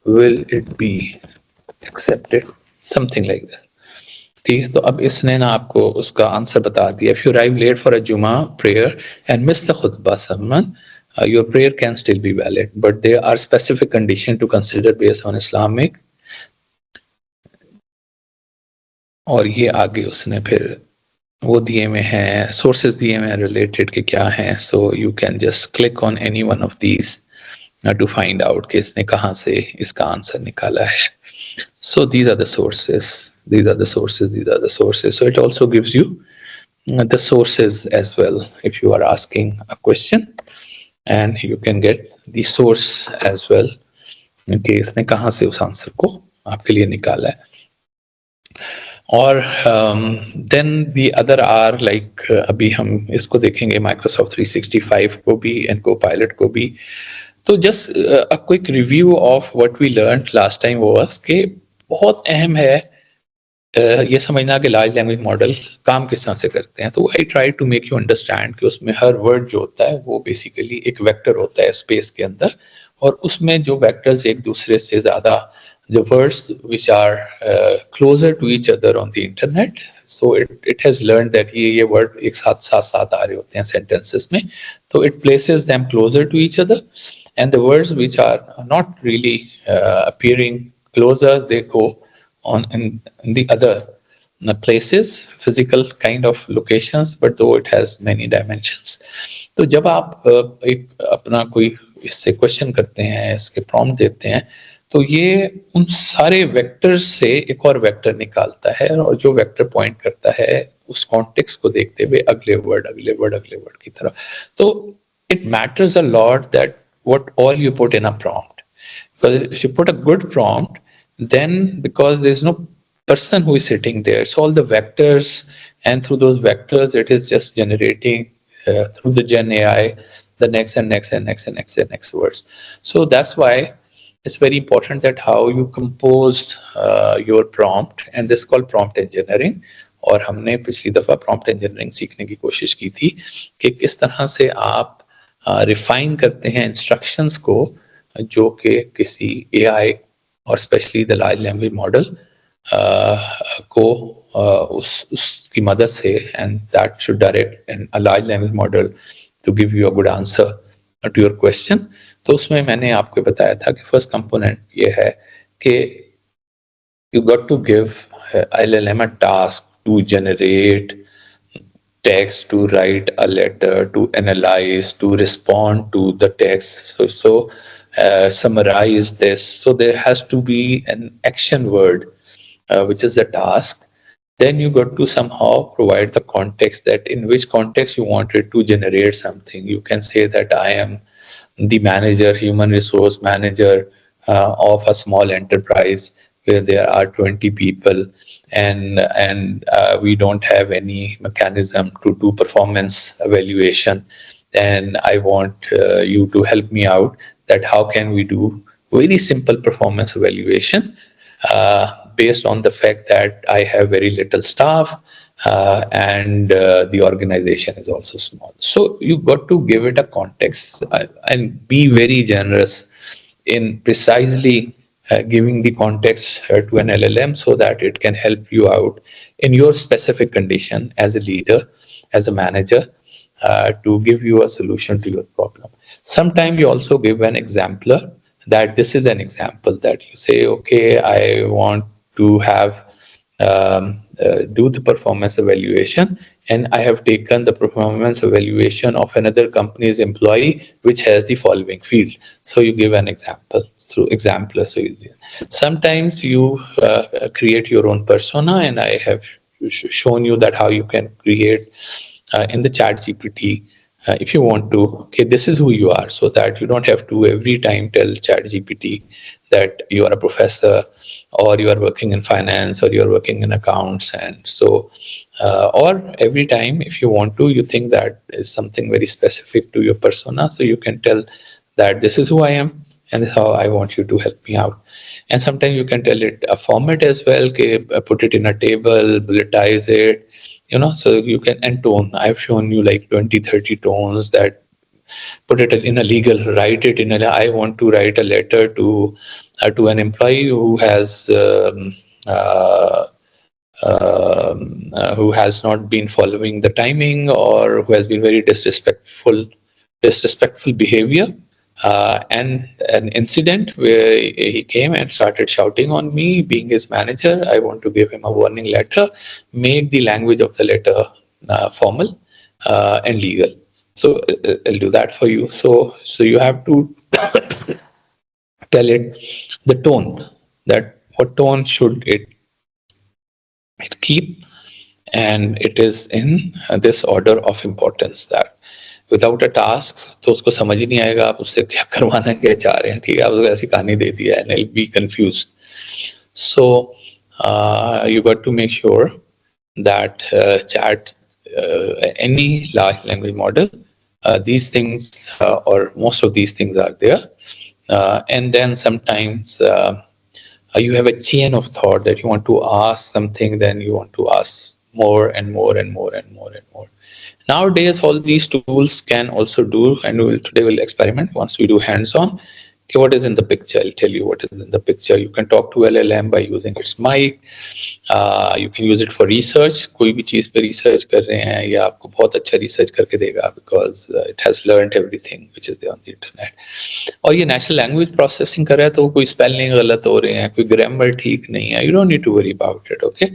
will it be accepted? Something like that. ठीक है, तो अब इसने ना आपको उसका आंसर बता दिया। If you arrive late for a Juma prayer and miss the khutbah sermon, your prayer can still be valid, but there are specific conditions to consider based on Islamic। और ये आगे उसने फिर वो दिए में हैं, सोर्सेज दिए में रिलेटेड के क्या हैं। So you can just click on any one of these to find out कि इसने कहाँ से इसका आंसर निकाला है। So these are the sources, these are the sources. So it also gives you the sources as well if you are asking a question, and you can get the source as well कि इसने कहाँ से उस answer को आपके लिए निकाला है। और then the other are like अभी हम इसको देखेंगे माइक्रोसॉफ्ट 365 को भी एंड कोपायलट को भी। तो just a quick review of what we learned last time was कि बहुत अहम है ये समझना कि लार्ज लैंग्वेज मॉडल काम किस तरह से करते हैं। तो I try to make you understand कि उसमें हर वर्ड जो होता है वो बेसिकली एक वेक्टर होता है स्पेस के अंदर, और उसमें जो वेक्टर्स एक दूसरे से ज़्यादा the words which are closer to each other on the internet, so it has learned that ये word एक साथ साथ आ रहे होते हैं sentences में, तो it places them closer to each other, and the words which are not really appearing closer, they go on in the other places, physical kind of locations, but though it has many dimensions। तो जब आप एक अपना कोई इससे question करते हैं, इसके प्रॉम्प्ट देते हैं, तो ये उन सारे वेक्टर्स से एक और वेक्टर निकालता है, और जो वेक्टर पॉइंट करता है उस कॉन्टेक्स्ट को देखते हुए अगले वर्ड की तरफ। तो it matters a lot that what all you put in a prompt, because if you put a good prompt, then because there's no person who is sitting there, so all the vectors, and through those vectors it is just generating through the Gen AI the next words. So that's why it's very important that how you compose your prompt, and this is called prompt engineering। और हमने पिछली दफा prompt engineering सीखने की कोशिश की थी कि किस तरह से आप रिफाइन करते हैं इंस्ट्रक्शंस को जो कि किसी AI और specially the large language model को उसकी मदद से, and that should direct an a large language model to give you a good answer to your question. तो उसमें मैंने आपको बताया था कि फर्स्ट कंपोनेंट ये है कि you got to give LLM a task to generate text, to write a letter, to analyze, to respond to the text, so summarize this. So there has to be an action word which is the task. Then you got to somehow provide the context, that in which context you wanted to generate something. You can say that I am the manager, human resource manager of a small enterprise where there are 20 people, and we don't have any mechanism to do performance evaluation, and I want you to help me out that how can we do very simple performance evaluation based on the fact that I have very little staff and the organization is also small. So you got to give it a context and be very generous in precisely giving the context to an LLM so that it can help you out in your specific condition as a leader, as a manager, to give you a solution to your problem. Sometimes you also give an exemplar that this is an example that you say, okay, I want to have do the performance evaluation, and I have taken the performance evaluation of another company's employee which has the following field. So you give an example through example. So sometimes you create your own persona, and I have shown you that how you can create in the chat GPT. If you want to, okay, this is who you are, so that you don't have to every time tell chat GPT that you are a professor, or you are working in finance, or you are working in accounts. And so or every time if you want to, you think that is something very specific to your persona, so you can tell that this is who I am and this is how I want you to help me out. And sometimes you can tell it a format as well, okay, put it in a table, bulletize it, so you can. And tone, I've shown you like 20-30 tones, that put it in a legal, write it in a, I want to write a letter to an employee who has not been following the timing, or who has been very disrespectful behavior, and an incident where he came and started shouting on me, being his manager. I want to give him a warning letter, make the language of the letter formal and legal. So I'll do that for you. So you have to tell it the tone, that what tone should it keep, and it is in this order of importance, that without a task तो उसको समझ ही नहीं आएगा आप उससे क्या करवाना क्या चाह रहे हैं, ठीक है, आप उसको ऐसी कहानी दे दी है and he'll be confused. So you got to make sure that chat any large language model, these things or most of these things are there, and then sometimes you have a chain of thought that you want to ask something, then you want to ask more and more and more and more and more. Nowadays, all these tools can also do, and today we'll experiment once we do hands-on. Okay, what is in the picture? I'll tell you what is in the picture. You can talk to LLM by using its mic. You can use it for research. कोई भी चीज़ पे research कर रहे हैं, या आपको बहुत अच्छा research करके देगा, because it has learned everything which is there on the internet. और ये natural language processing कर रहा है, तो कोई spelling गलत हो रहे हैं, कोई grammar ठीक नहीं है. You don't need to worry about it. Okay.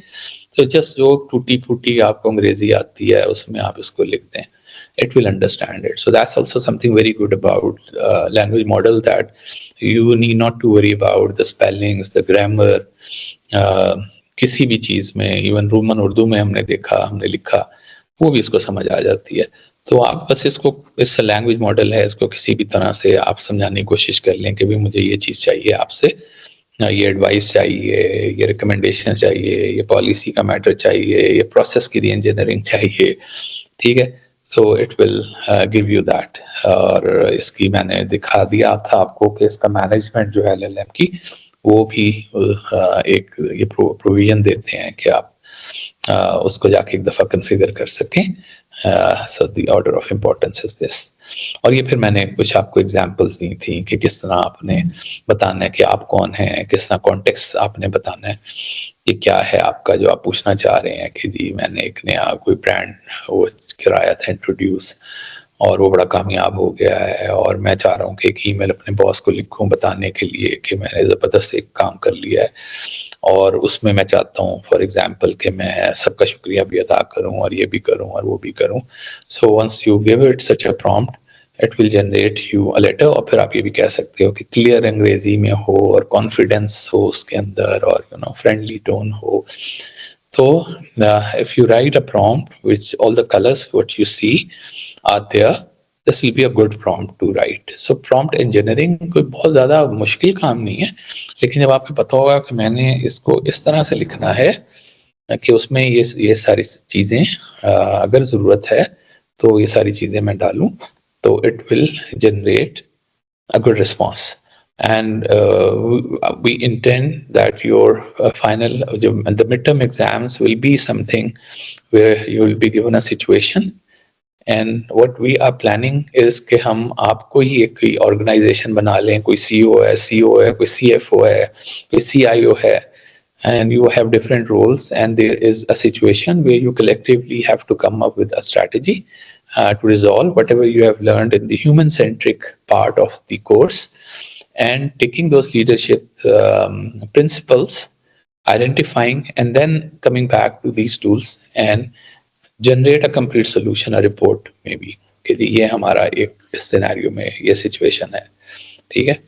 तो जस्ट जो टूटी फूटी आपको अंग्रेजी आती है उसमें आप इसको लिख दें, it will understand it. So that's also something very good about language model, that you need not to worry about the spellings, the grammar. किसी भी चीज में, इवन रोमन उर्दू में हमने लिखा, वो भी इसको समझ आ जाती है. तो आप बस इसको, इस लैंग्वेज मॉडल है, इसको किसी भी तरह से आप समझाने की कोशिश कर लें कि भी मुझे ये चीज चाहिए आपसे, ये एडवाइस चाहिए, ये रिकमेंडेशन चाहिए, ये पॉलिसी का मैटर चाहिए, ये प्रोसेस की री इंजीनियरिंग चाहिए, ठीक है. तो it will give you that. और इसकी मैंने दिखा दिया था आपको कि इसका मैनेजमेंट जो है एलएलएम की, वो भी एक ये प्रोविजन देते हैं कि आप उसको जाके एक दफ़ा कन्फिगर कर सकें. So the order of importance is this. और ये फिर मैंने कुछ आपको एग्जांपल्स दी थी कि किस तरह आपने बताना है कि आप कौन हैं, किस तरह कॉन्टेक्स्ट आपने बताना है, ये क्या है आपका जो आप पूछना चाह रहे हैं कि जी मैंने एक नया कोई ब्रांड वो कराया था इंट्रोड्यूस, और वो बड़ा कामयाब हो गया है, और मैं चाह रहा हूँ कि एक ईमेल अपने बॉस को लिखूं बताने के लिए कि मैंने ज़बरदस्त एक काम कर लिया है, और उसमें मैं चाहता हूँ फॉर एग्जांपल कि मैं सबका शुक्रिया भी अदा करूँ, और ये भी करूँ और वो भी करूँ. So once you give it such a prompt, it will generate you a letter. और फिर आप ये भी कह सकते हो कि क्लियर अंग्रेजी में हो, और कॉन्फिडेंस हो उसके अंदर, और फ्रेंडली टोन हो. तो if you write a prompt which all the colours what you see are there, this will be a good prompt to write. So prompt engineering कोई बहुत ज़्यादा मुश्किल काम नहीं है, लेकिन जब आपको पता होगा कि मैंने इसको इस तरह से लिखना है कि उसमें ये सारी चीज़ें अगर ज़रूरत है तो ये सारी चीज़ें मैं डालूं, तो it will generate a good response. And we intend that your final, the midterm exams will be something where you will be given a situation. And what we are planning is कि हम आपको ही एक organisation बना लें, कोई CEO है, कोई CFO है, कोई CIO है, and you have different roles, and there is a situation where you collectively have to come up with a strategy to resolve whatever you have learned in the human-centric part of the course, and taking those leadership principles, identifying, and then coming back to these tools and generate a complete solution, a report maybe कि जी ये हमारा एक इस scenario में ये situation है, ठीक है।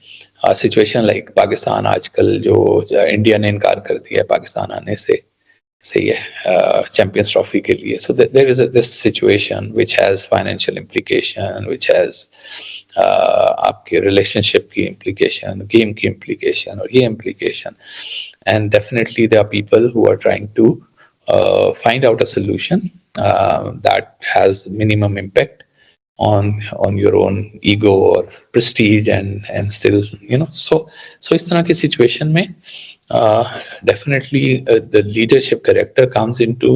सिचुएशन लाइक पाकिस्तान आजकल जो इंडिया ने इनकार कर दिया है पाकिस्तान आने से, सही है, चैंपियंस ट्रॉफी के लिए। So there is this situation which has financial implication, which has आपके रिलेशनशिप की इम्प्लीकेशन, गेम की इम्प्लीकेशन और ये implication, and definitely there are people who are trying to find out a solution that has minimum impact on your own ego or prestige and still so इस तरह की situation में definitely the leadership character comes into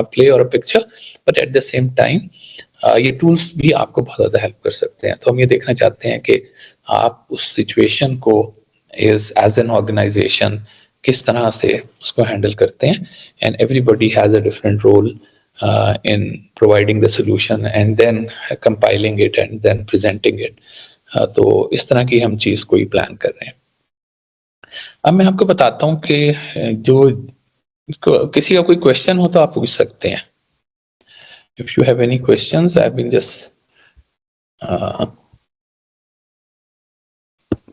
a play or a picture, but at the same time ये tools भी आपको बहुत ज़्यादा help कर सकते हैं। तो हम ये देखना चाहते हैं कि आप उस situation को as an organization किस तरह से उसको हैंडल करते हैं, and everybody has a different role in providing the solution and then compiling it and then presenting it. तो इस तरह की हम चीज़ कोई प्लान कर रहे हैं। अब मैं आपको बताता हूँ कि जो किसी का कोई क्वेश्चन हो तो आप पूछ सकते हैं। If you have any questions, I've been just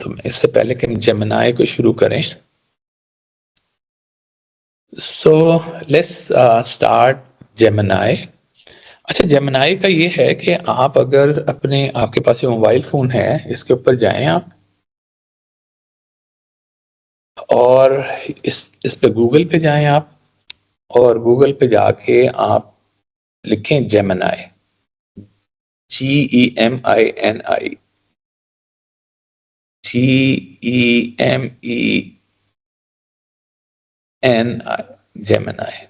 तो इससे पहले कि हम जेमिनाई को शुरू करें, so let's start जेमिनाई। अच्छा, जेमिनाई का ये है कि आप अगर आपके पास ये मोबाइल फोन है, इसके ऊपर जाएं आप और इस पे गूगल पे जाएं आप, और गूगल पे जाके आप लिखें जेमिनाई, GEMINI, GEMENI, जेमिनाई।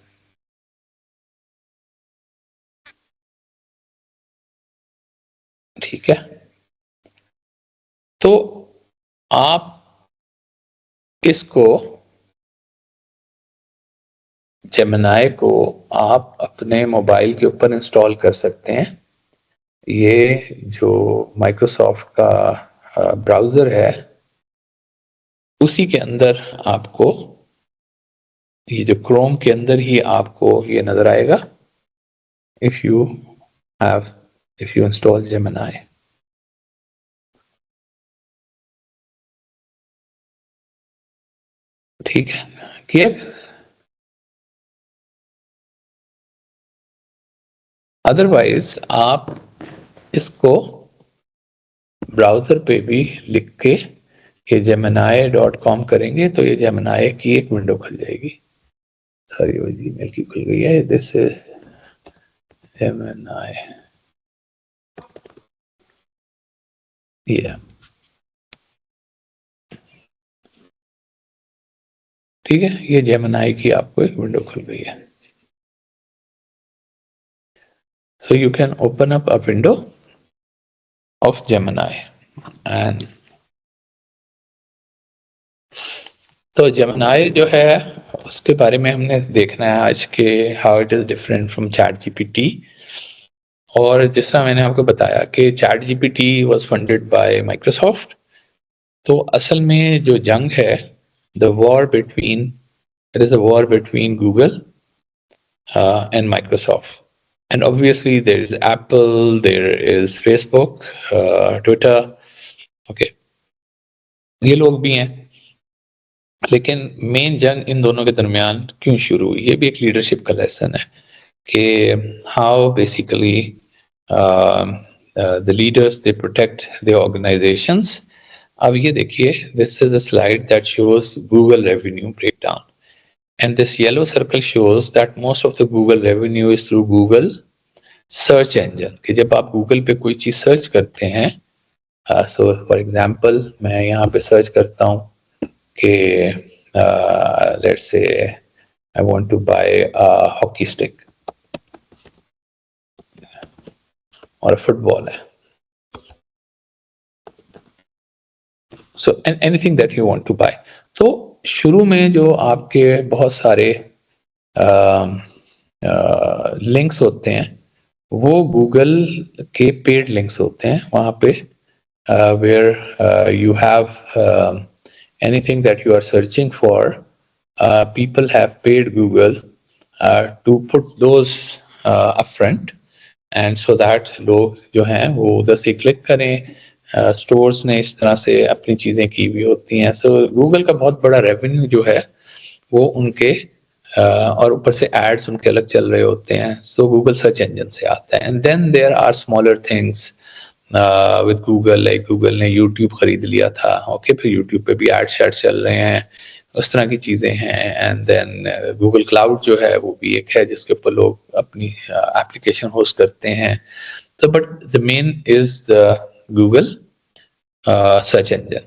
ठीक है, तो आप इसको जेमिनाई को आप अपने मोबाइल के ऊपर इंस्टॉल कर सकते हैं। ये जो माइक्रोसॉफ्ट का ब्राउजर है उसी के अंदर आपको, ये जो क्रोम के अंदर ही आपको ये नजर आएगा, इफ यू इंस्टॉल जेमिनाई। ठीक है, क्लियर? अदरवाइज आप इसको ब्राउजर पे भी लिख के ये gemini.com करेंगे तो ये जेमिनाई की एक विंडो खुल जाएगी। सॉरी, वो जीमेल की खुल गई है। दिस इज जेमिनाई, ये ठीक है, ये जेमिनाई की आपको एक विंडो खुल गई है। So you can open up a window of Gemini and तो Gemini जो है उसके बारे में हमने देखना है आज के, how it is different from ChatGPT। और जिस तरह मैंने आपको बताया कि ChatGPT was funded by Microsoft, तो असल में जो जंग है, it is a war between Google and Microsoft. And obviously there is Apple, there is Facebook, Twitter, okay, ये लोग भी हैं। लेकिन मेन जंग इन दोनों के दरमियान क्यों शुरू हुई, ये भी एक लीडरशिप का लेसन है कि how basically the leaders they protect their organisations. अब ये देखिए, this is a slide that shows Google revenue breakdown, and this yellow circle shows that most of the Google revenue is through Google search engine. कि जब आप Google पे कोई चीज search करते हैं, सो फॉर एग्जांपल मैं यहाँ पे सर्च करता हूँ कि let's say I want to buy a hockey stick और फुटबॉल है, so anything that you want to buy. तो शुरू में जो आपके बहुत सारे लिंक्स होते हैं वो गूगल के पेड लिंक्स होते हैं, वहां पे where you have anything that you are searching for, people have paid Google to put those upfront, and so that लोग जो हैं वो उधर से क्लिक करें. स्टोर्स ने इस तरह से अपनी चीजें की हुई होती हैं. सो गूगल का बहुत बड़ा रेवेन्यू जो है वो उनके और ऊपर से एड्स उनके अलग चल रहे होते हैं. सो गूगल सर्च इंजन से आता है. And then there are smaller things with Google, like Google ने यूट्यूब खरीद लिया था. ओके, फिर यूट्यूब पे भी एड चल रहे हैं, उस तरह की चीजें हैं. एंड देन गूगल क्लाउड जो है वो भी एक है जिसके ऊपर लोग अपनी एप्लीकेशन होस्ट करते हैं. तो but the main is the Google search engine.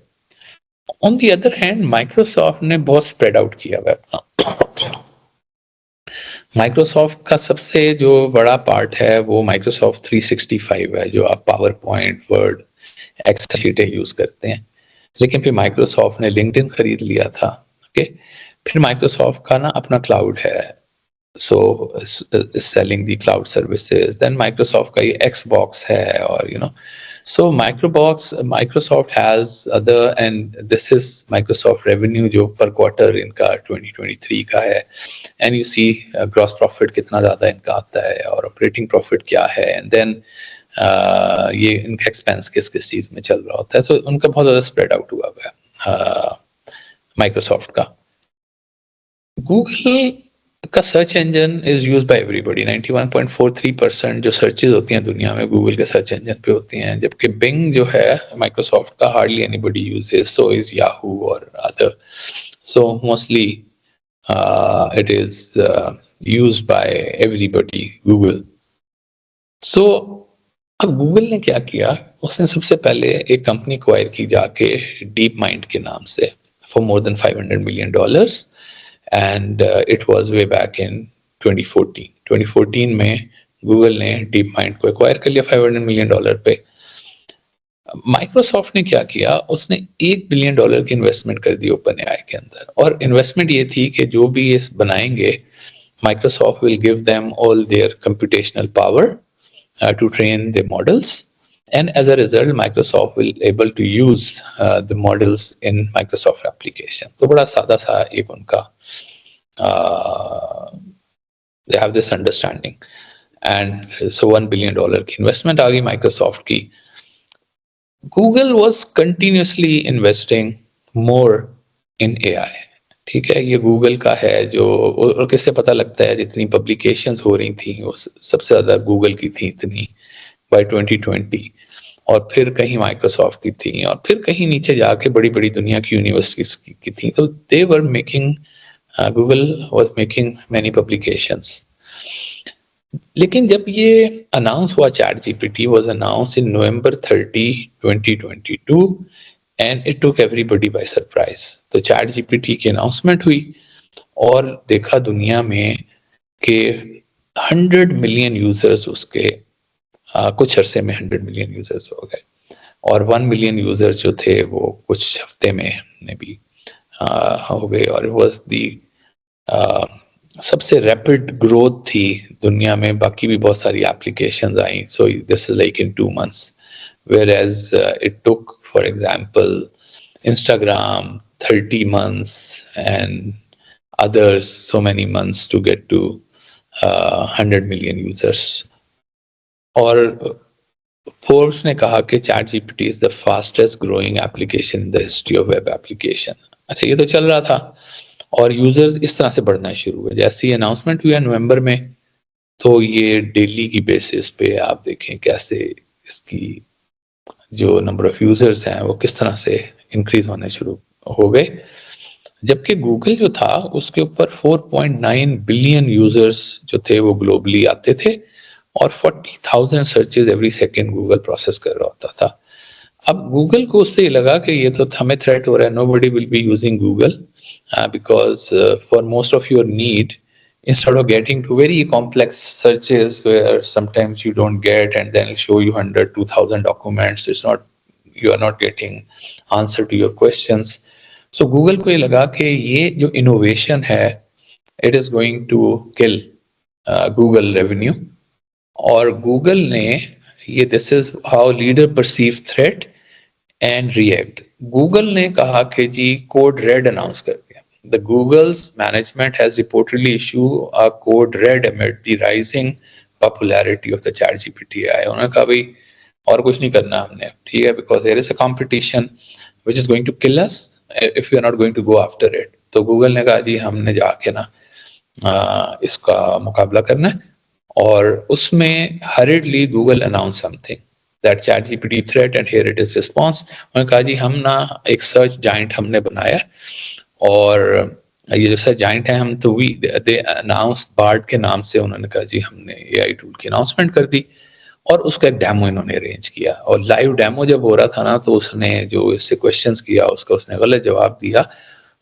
On the other hand Microsoft ने बहुत स्प्रेड आउट किया हुआ है. माइक्रोसॉफ्ट का सबसे जो बड़ा पार्ट है वो माइक्रोसॉफ्ट 365 है, जो आप पावर पॉइंट, वर्ड, एक्सेल शीटें यूज करते हैं. लेकिन फिर माइक्रोसॉफ्ट ने लिंक्डइन खरीद लिया था. ओके, फिर माइक्रोसॉफ्ट का ना अपना क्लाउड है, सो सेलिंग दी क्लाउड सर्विसेज. देन माइक्रोसॉफ्ट का ये एक्सबॉक्स है, और you no, so Microsoft has other, and this is Microsoft revenue जो per quarter इनका 2023 का है. and you see gross profit कितना ज़्यादा इनका आता है और operating profit क्या है, and then ये इनका expense किस किस चीज़ में चल रहा होता है. तो उनका बहुत ज़्यादा spread out हुआ है Microsoft का. Google का search engine is use by everybody. 91.43% जो सर्चेज होती हैं दुनिया में गूगल के सर्च इंजन पे होती हैं, जबकि बिंग जो है माइक्रोसॉफ्ट का hardly anybody uses, so is Yahoo और other. So mostly it is used by everybody Google. So अब गूगल ने क्या किया, उसने सबसे पहले एक कंपनी एक्वायर की जाके डीप माइंड के नाम से for more than $500 million. and it was way back in 2014. 2014 में गूगल ने डीप माइंड को एक्वायर कर लिया $500 million पे. माइक्रोसॉफ्ट ने क्या किया, उसने $1 billion की इन्वेस्टमेंट कर दी ओपन एआई के अंदर. और इन्वेस्टमेंट ये थी कि जो भी ये बनाएंगे, Microsoft will give them all their computational power to train the models, and as a result Microsoft will able to use the models in Microsoft application. तो बड़ा सादा सा एक उनका they have this understanding, and so $1 billion की investment आ गई Microsoft की. Google was continuously investing more in AI. ठीक है, ये गूगल का है जो, और किससे पता लगता है जितनी पब्लिकेशंस हो रही थी वो सबसे ज्यादा गूगल की थी इतनी बाय 2020, और फिर कहीं माइक्रोसॉफ्ट की थी, और फिर कहीं नीचे जाके बड़ी बड़ी दुनिया की यूनिवर्सिटीज की थी. तो they were making, Google was making many publications. लेकिन जब ये अनाउंस हुआ, ChatGPT was announce in November 30, 2022, and it took everybody by surprise. तो चैट जीपीटी की अनाउंसमेंट हुई और देखा दुनिया में कि 100 मिलियन यूजर्स उसके कुछ अरसे में 100 मिलियन यूजर्स हो गए, और 1 मिलियन यूजर्स जो थे वो कुछ हफ्ते में भी हो गए. और वाज दी सबसे रैपिड ग्रोथ थी दुनिया में. बाकी भी बहुत सारी applications I. So this is like in 2 months, whereas it took, for example, Instagram 30 months and others so many months to get to 100 million users. और Forbes ने कहा कि ChatGPT is the fastest growing application in the history of web application. अच्छा, ये तो चल रहा था और यूजर्स इस तरह से बढ़ना शुरू हुए. जैसे ही अनाउंसमेंट हुआ नवंबर में, तो ये डेली की बेसिस पे आप देखें कैसे इसकी जो नंबर ऑफ यूजर्स हैं वो किस तरह से इंक्रीज होने शुरू हो गए. जबकि गूगल जो था उसके ऊपर 4.9 बिलियन यूजर्स जो थे वो ग्लोबली आते थे, और 40,000 searches every second Google process कर रहा होता था. अब गूगल को उससे लगा कि ये तो हमें थ्रेट हो रहा है, nobody will be using Google because for most of your need, instead of getting to very complex searches where sometimes you don't get, and then it'll show you 100, 2,000 documents, it's not, you are not getting answer to your questions. So Google को ये लगा कि ये जो innovation है, it is going to kill Google revenue. और Google ने ये, this is how leader perceive threat, and react. Google ने कहा कि जी कोड रेड अनाउंस कर दिया। The Google's management has reportedly issue a code red amid the rising popularity of the ChatGPT AI. उन्होंने कहा भाई और कुछ नहीं करना हमने, ठीक है, because there is a competition which is going to kill us if you are not going to go after it. तो गूगल ने कहा जी हमने जाके ना इसका मुकाबला करना है, और उसमें हरिडली Google announce something that chat GPT threat and here it is response. उन्होंने कहा जी हम ना एक सर्च जाइंट हमने बनाया, और ये जो सर्च जाइंट है हम तो वी दे अनाउंस बार्ड के नाम से। उन्होंने कहा जी हमने एआई टूल की अनाउंसमेंट कर दी, और उसका एक डेमो इन्होंने अरेंज किया। और लाइव डेमो जब हो रहा था ना, तो उसने जो इससे क्वेश्चंस किया उसका उसने गलत जवाब दिया,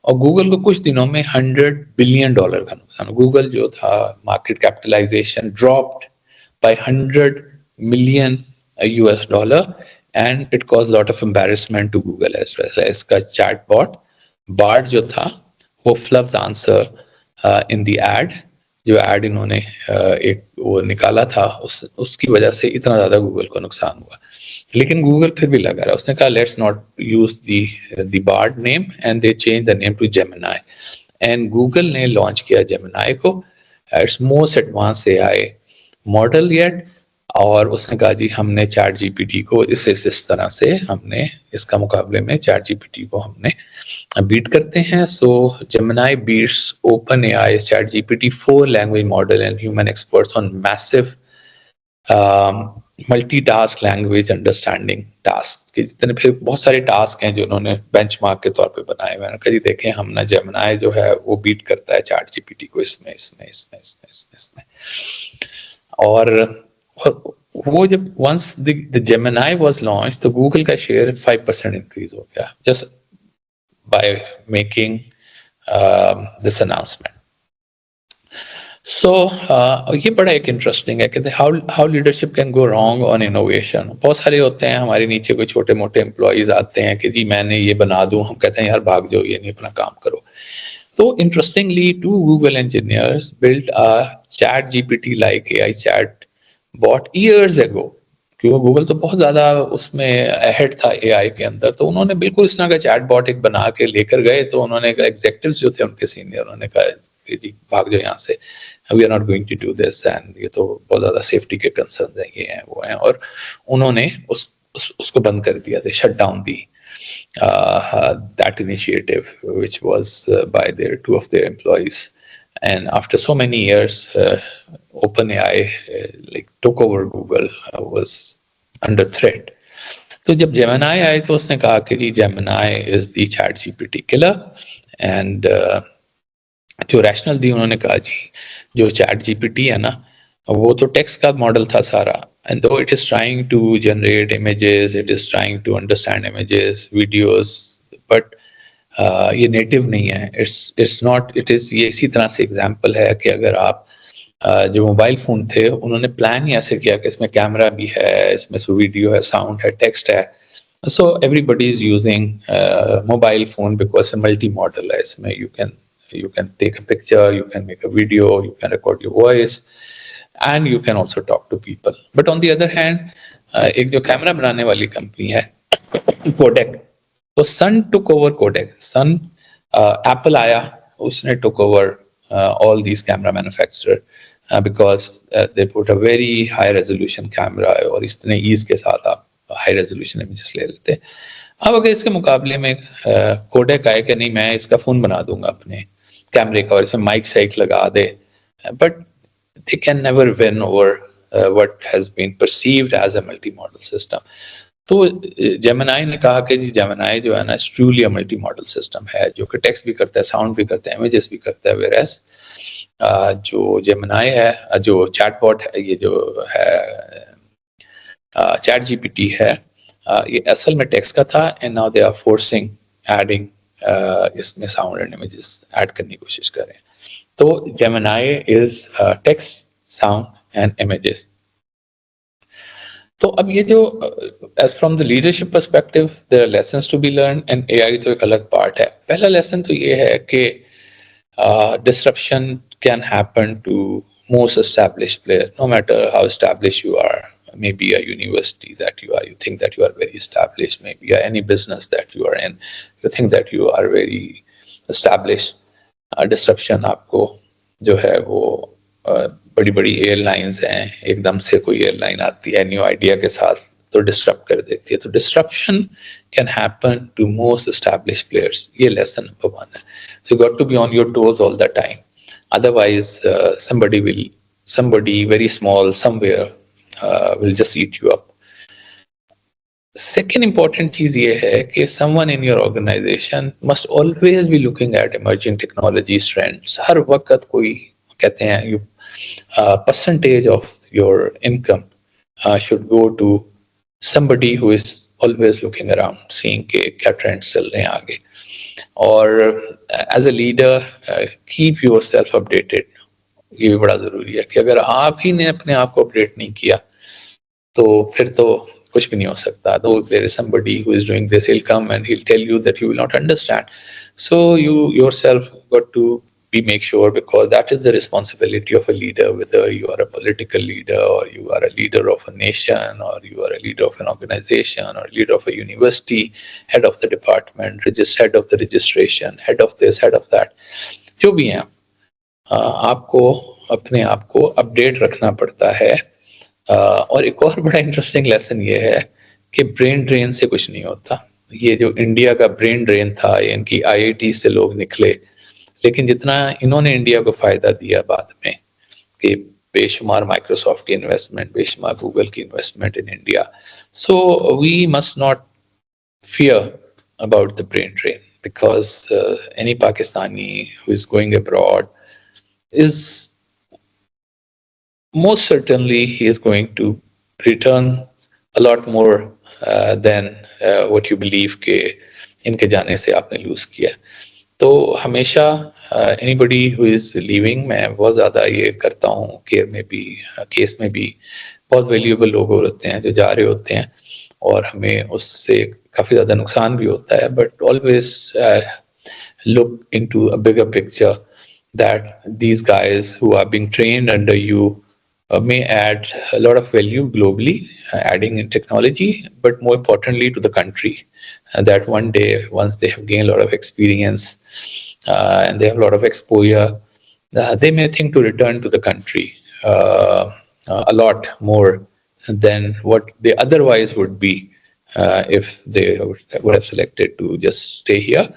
और गूगल को कुछ दिनों में $100 बिलियन का नुकसान। गूगल जो था market capitalization dropped by $100 million, and it cause lot of embarrassment to Google as well. इसका चैटबॉट बार्ड जो था वो flubs answer in the ad, जो एड इन्होंने एक वो निकाला था, उसकी वजह से इतना ज्यादा गूगल को नुकसान हुआ। लेकिन गूगल फिर भी लगा रहा, उसने कहा let's not use the Bard name, and they change the name to Gemini. And Google ने लॉन्च किया जेमिनाई को, it's most advance AI model yet. और उसने कहा जी हमने चैट जीपीटी को इस तरह से हमने इसका मुकाबले में चैट जीपीटी को हमने बीट करते हैं। So Gemini beats OpenAI ChatGPT 4 language model and human experts on massive multitask language understanding task के जितने फिर बहुत सारे टास्क हैं जो उन्होंने बेंचमार्क के तौर पे बनाए हुए हैं। कभी देखें हम ना जेमिनाई जो है वो बीट करता है चैट जीपीटी को इसमें इसमें इसमें इसमें इसमें इसमें। और वो जब once the Gemini was launch तो गूगल का शेयर 5% इंक्रीज हो गया just by making this announcement. So ये बड़ा एक इंटरेस्टिंग है कि how leadership can go wrong on innovation. बहुत सारे होते हैं हमारे नीचे कोई छोटे मोटे एम्प्लॉयज आते हैं कि जी मैंने ये बना दूं, हम कहते हैं यार भाग जाओ, ये नहीं अपना काम करो। तो interestingly, two Google engineers built a chat GPT like AI chat bot years ago. क्योंकि गूगल तो बहुत ज्यादा उसमें अहेड था एआई के अंदर, तो उन्होंने बिल्कुल इस तरह का चैट बॉट एक बना के लेकर गए। तो उन्होंने एग्जेक्टिव्स जो थे उनके सीनियर, उन्होंने कहा कि जी भाग जाओ यहाँ से, we are not going to do this, and ये तो बहुत ज्यादा सेफ्टी के कंसर्न हैं, ये हैं वो हैं। और उन्होंने उसको बंद कर दिया, they shut down the that initiative, which was by their two of their employees. And after so many years, OpenAI like took over Google, was under threat. तो जब जेमिनाई आए तो उसने कहा कि जी Gemini is the ChatGPT killer, and जो rationale दी उन्होंने कहा जी जो चैट जीपीटी है ना वो तो टेक्स्ट का मॉडल था सारा, and though it is trying to generate images, it is trying to understand images, videos, but ये नेटिव नहीं है, it's not, it is, ये इसी तरह से एग्जांपल है कि अगर आप जो मोबाइल फोन थे उन्होंने प्लान ही ऐसे किया कि इसमें कैमरा भी है, इसमें वीडियो है, साउंड है, टेक्स्ट है, so everybody is using mobile phone because multi modal है, इसमें you can take a picture, you can make a video, you can record your voice, and you can also talk to people. But on the other hand, एक जो camera बनाने वाली company है codec, तो सन took over codec, सन Apple आया, उसने took over all these camera manufacturer because they put a very high resolution camera, और इतने ईज के साथ आप हाई रेजोल्यूशन इमेजेस ले लेते हैं। अब अगर इसके मुकाबले में कोडेक आए कि नहीं मैं इसका फोन बना दूंगा अपने कैमरे का और इसमें माइक शाइक लगा दे, but they can never win over what has been perceived as a multi-modal system. तो जेमिनाई ने कहा कि जी जेमिनाई जो है ना ट्रूली मल्टी मॉडल सिस्टम है, जो कि टेक्स्ट भी करता है, साउंड भी करता है, इमेजेस भी करता है, वेरएस जो जेमिनाई है, जो चैटबॉट है, ये जो है चैट जीपीटी है, ये असल में टेक्स्ट का था, and now they are forcing adding इसमें साउंड एंड इमेजेस ऐड करने की कोशिश कर रहे हैं। तो Gemini is text, sound and images. तो अब ये जो as from the leadership perspective there are lessons to be learned, and AI तो एक अलग part है। पहला lesson तो ये है कि disruption can happen to most established player, no matter how established you are. maybe a university that you think that you are very established, maybe any business that you are in, you think that you are very established. Disruption आपको जो है वो बड़ी बड़ी airlines हैं, एकदम से कोई एयरलाइन आती है न्यू आइडिया के साथ तो डिस्टर्ब कर देती है. तो disruption can happen to most established players. ये लेसन नंबर 1 है. So you got to be on your toes all the time, otherwise somebody very small somewhere will just eat you up. Second important चीज ये है कि someone in your organization must always be looking at emerging technologies trends. हर वक्त कोई कहते हैं you percentage of your income should go to somebody who is always looking around, seeing के क्या trends चल रहे हैं आगे. और as a leader keep yourself updated. ये भी बड़ा जरूरी है कि अगर आप ही ने अपने आप को अपडेट नहीं किया तो फिर तो कुछ भी नहीं हो सकता. Though there is somebody who is doing this, he'll come and he'll tell you that you will not understand. So you yourself got to make sure, because that is the responsibility of a leader, whether you are a political leader or you are a leader of a nation or you are a leader of an organization or leader of a university, head of the department, head of the registration, head of this, head of that. जो भी हैं आपको अपने आप को update रखना पड़ता है. और एक और बड़ा इंटरेस्टिंग लेसन ये है कि ब्रेन ड्रेन से कुछ नहीं होता. ये जो इंडिया का ब्रेन ड्रेन था, इनकी आईआईटी से लोग निकले, लेकिन जितना इन्होंने इंडिया को फायदा दिया बाद में कि बेशुमार माइक्रोसॉफ्ट की इन्वेस्टमेंट, बेशुमार गूगल की investment in India. So we must not fear about the brain drain, because any Pakistani who is going abroad is most certainly he is going to return a lot more than what you believe के इनके जाने से आपने lose किया. तो हमेशा anybody who is leaving, मैं बहुत ज़्यादा ये करता हूँ केयर में भी, केस में भी बहुत valuable लोग होते हैं जो जा रहे होते हैं और हमें उससे काफ़ी ज़्यादा नुकसान भी होता है. But always look into a bigger picture that these guys who are being trained under you may add a lot of value globally, adding in technology, but more importantly to the country. That one day, once they have gained a lot of experience and they have a lot of exposure, they may think to return to the country a lot more than what they otherwise would be if they would have selected to just stay here.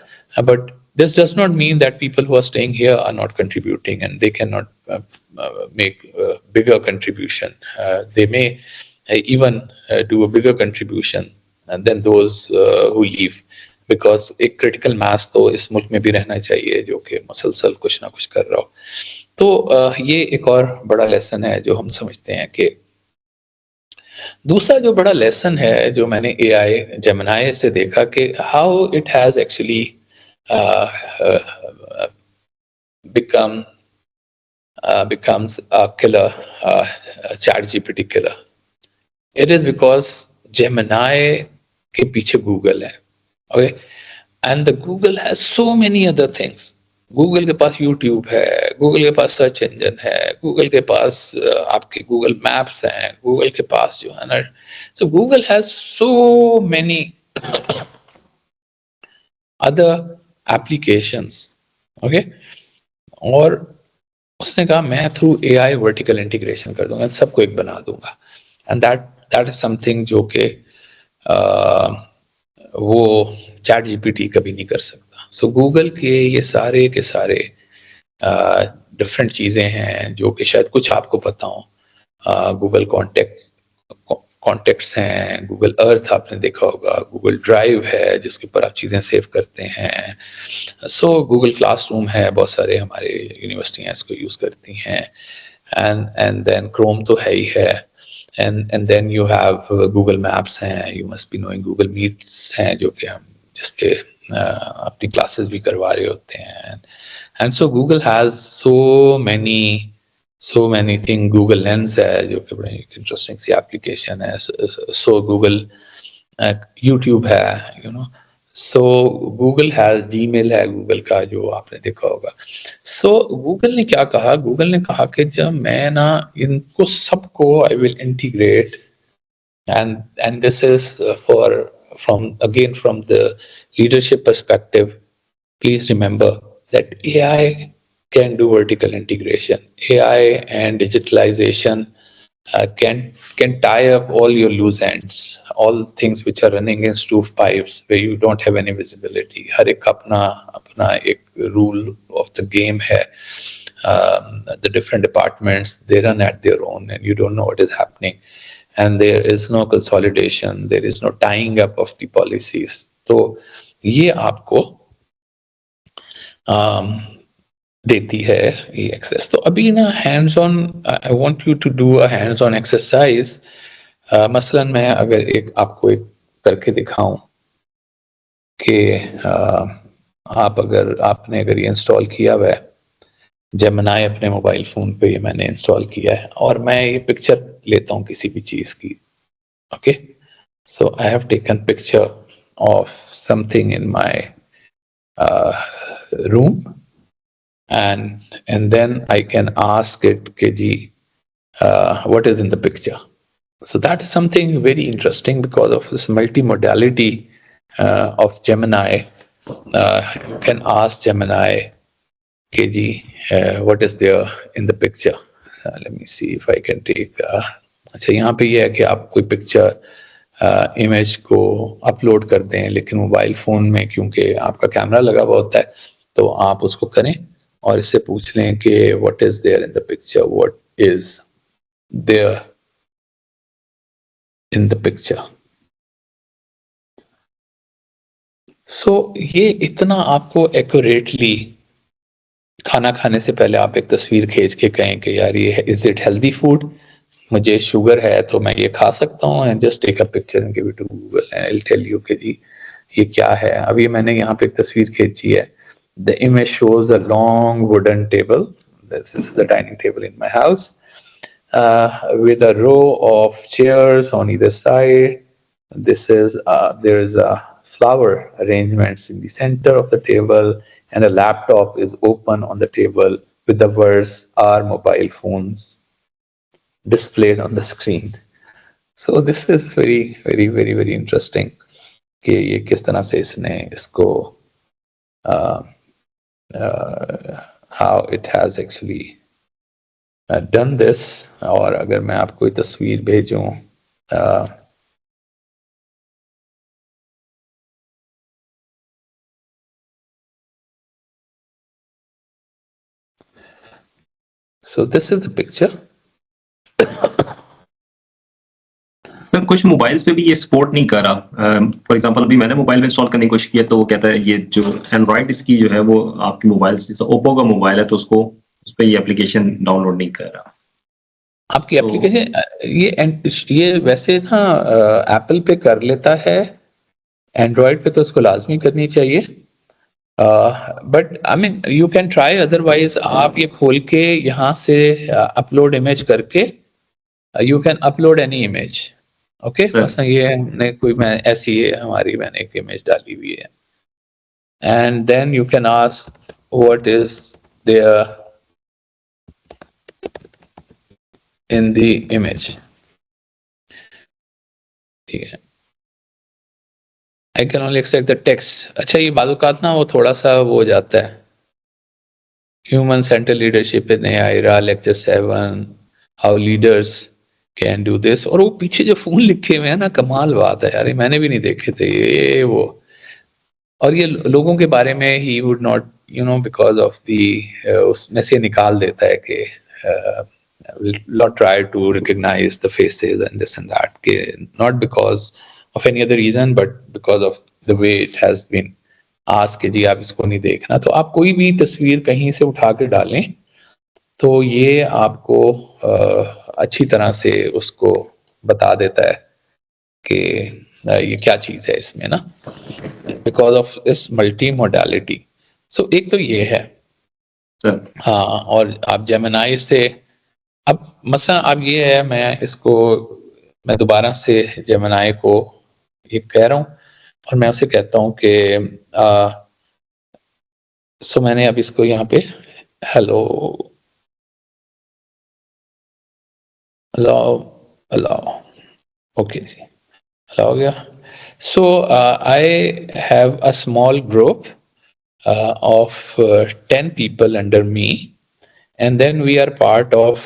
But this does not mean that people who are staying here are not contributing and they cannot make a bigger contribution. They may even do a bigger contribution than those who leave, because एक critical mass तो इस मुल्क में भी रहना चाहिए जो कि मसलसल कुछ ना कुछ कर रहा हो. तो ये एक और बड़ा लेसन है जो हम समझते हैं. कि दूसरा जो बड़ा लेसन है जो मैंने AI जेमिनी से देखा कि how it has actually becomes a killer, ChatGPT killer. It is because Gemini के पीछे Google है. Okay, and the Google has so many other things. Google के पास YouTube है, Google के पास सर्च इंजन है, Google के पास आपके Google Maps हैं, Google के पास जो है ना. So Google has so many other applications. Okay, और उसने कहा मैं थ्रू AI वर्टिकल इंटीग्रेशन कर दूंगा, सबको एक बना दूंगा. एंड दैट इज समथिंग जो कि वो ChatGPT कभी नहीं कर सकता. सो गूगल के ये सारे के सारे डिफरेंट चीजें हैं जो कि शायद कुछ आपको पता हो. गूगल कॉन्टेक्ट्स हैं, गूगल अर्थ आपने देखा होगा, गूगल ड्राइव है जिसके ऊपर आप चीज़ें सेव करते हैं. सो गूगल क्लासरूम है, बहुत सारे हमारे यूनिवर्सिटियाँ इसको यूज़ करती हैं. एंड देन क्रोम तो है ही है. And then you have Google Maps हैं, you must be knowing Google Meets हैं जो कि हम जिस पे अपनी क्लासेस भी करवा रहे होते हैं. And so Google has so many things. Google Lens है जो कि बड़ी इंटरेस्टिंग सी एप्लीकेशन है. सो गूगल YouTube है, यू नो. सो गूगल है, Gmail है गूगल का जो आपने देखा होगा. सो गूगल ने क्या कहा, गूगल ने कहा कि जब मैं ना इनको सबको I will integrate and this is from the leadership perspective. Please remember that AI can do vertical integration. AI and digitalization can tie up all your loose ends, all things which are running in stovepipes where you don't have any visibility. हर एक अपना अपना एक rule of the game है. The different departments, they run at their own and you don't know what is happening, and there is no consolidation, there is no tying up of the policies. तो ये आपको देती है ये access. तो अभी ना hands on, I want you to a hands on exercise. मसलन मैं अगर एक आपको एक करके दिखाऊं कि आपने अगर ये इंस्टॉल किया हुआ है जेमिनी अपने मोबाइल फोन पे, ये मैंने इंस्टॉल किया है और मैं ये पिक्चर लेता हूँ किसी भी चीज की. Okay, so I have taken picture of something in my room and then I can ask it, KG, what is in the picture? So that is something very interesting because of this multimodality of Gemini. You can ask Gemini, KG, what is there in the picture? Let me see if I can take. अच्छा, यहाँ पे ये है कि आप कोई picture image को upload कर दें, लेकिन मोबाइल फोन में क्योंकि आपका कैमरा लगा हुआ होता है तो आप उसको करें और इससे पूछ लें कि what is there in the picture, what is there in the picture. So ये इतना आपको एक्यूरेटली, खाना खाने से पहले आप एक तस्वीर खींच के कहें कि यार ये इज इट हेल्दी फूड, मुझे शुगर है तो मैं ये खा सकता हूँ, and just take a picture and give it to Google and I will tell you कि जी ये क्या है. अभी मैंने यहाँ पे एक तस्वीर खींची है. The image shows a long wooden table. This is the dining table in my house, with a row of chairs on either side. There is a flower arrangements in the center of the table, and a laptop is open on the table with the words "Our mobile phones" displayed on the screen. So this is very, very, very, very interesting. कि ये किस तरह से इसने इसको how it has actually done this. और अगर मैं आपको तस्वीर भेजूं, so this is the picture. कुछ मोबाइल्स पे भी ये सपोर्ट नहीं कर रहा. फॉर एग्जांपल अभी मैंने मोबाइल में इंस्टॉल करने की कोशिश की तो वो कहता है ये जो एंड्रॉइड इसकी जो है वो आपकी मोबाइल जैसे ओप्पो का मोबाइल है तो उसको उस पर ये एप्लीकेशन डाउनलोड नहीं कर रहा. आपकी एप्लीकेशन ये वैसे ना एप्पल पे कर लेता है, एंड्रॉइड पे तो उसको लाजमी करनी चाहिए. But I mean you can try, otherwise आप ये खोल के यहाँ से अपलोड इमेज करके you can upload any image. Okay, बस ये हमने कोई मैं ऐसी है हमारी मैंने एक इमेज डाली हुई है, and then you can ask what is there in the image. ठीक है, I can only extract the text. अच्छा, ये बालूकात ना वो थोड़ा सा वो हो जाता है. Human central leadership in AI lecture 7, how leaders can do this. और वो पीछे जो फूल लिखे हुए हैं ना, कमाल बात है यार, मैंने भी नहीं देखे थे ये वो. और ये लोगों के बारे में he would not because of the उसमें से निकाल देता है कि will not try to recognize the faces and this and that, not because of any other reason but because of the way it has been asked कि जी आप इसको नहीं देखना. तो आप कोई भी तस्वीर कहीं से उठा के डालें तो ये आपको अच्छी तरह से उसको बता देता है कि ये क्या चीज है इसमें ना, because of this multi modality. So एक तो ये है. हाँ, और आप जेमिनी से अब मसला अब ये है, मैं दोबारा से जेमिनी को ये कह रहा हूँ और मैं उसे कहता हूँ कि सो मैंने अब इसको यहाँ पे हेलो हेलो हेलो ओके जी, हो गया. So I have a small group of 10 people under me, and then we are part of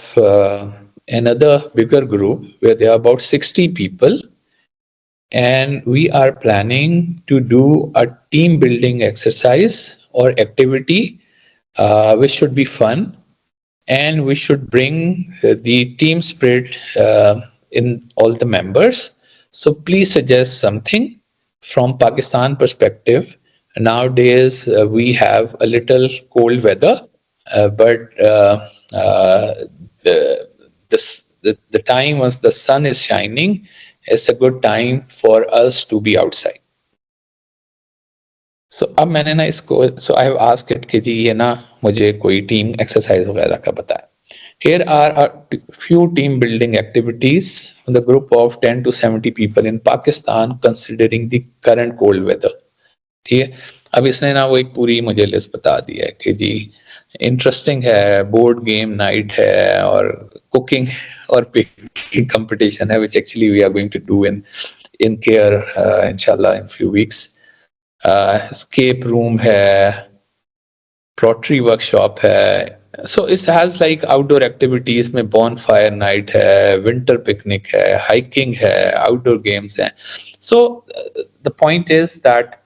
another bigger group where there are about 60 people, and we are planning to do a team building exercise or activity which should be fun, and we should bring the team spirit in all the members. So please suggest something from Pakistan perspective. Nowadays we have a little cold weather, but the time once the sun is shining, it's a good time for us to be outside. सो अब मैंने ना इसको सो I have asked it कि जी ये ना मुझे कोई टीम एक्सरसाइज वगैरह का बताए. Here are a few team building activities on the group of 10 to 70 people in Pakistan considering the current cold weather. ठीक है, अब इसने ना वो एक पूरी मुझे लिस्ट बता दी है कि जी इंटरेस्टिंग है, बोर्ड गेम नाइट है और कुकिंग और बेकिंग कंपटीशन है, which actually we are going to do in care inshallah in few weeks. Escape room है, pottery workshop है. So it has like outdoor activities में bonfire night है, winter picnic है, hiking है, outdoor games है. So the point is that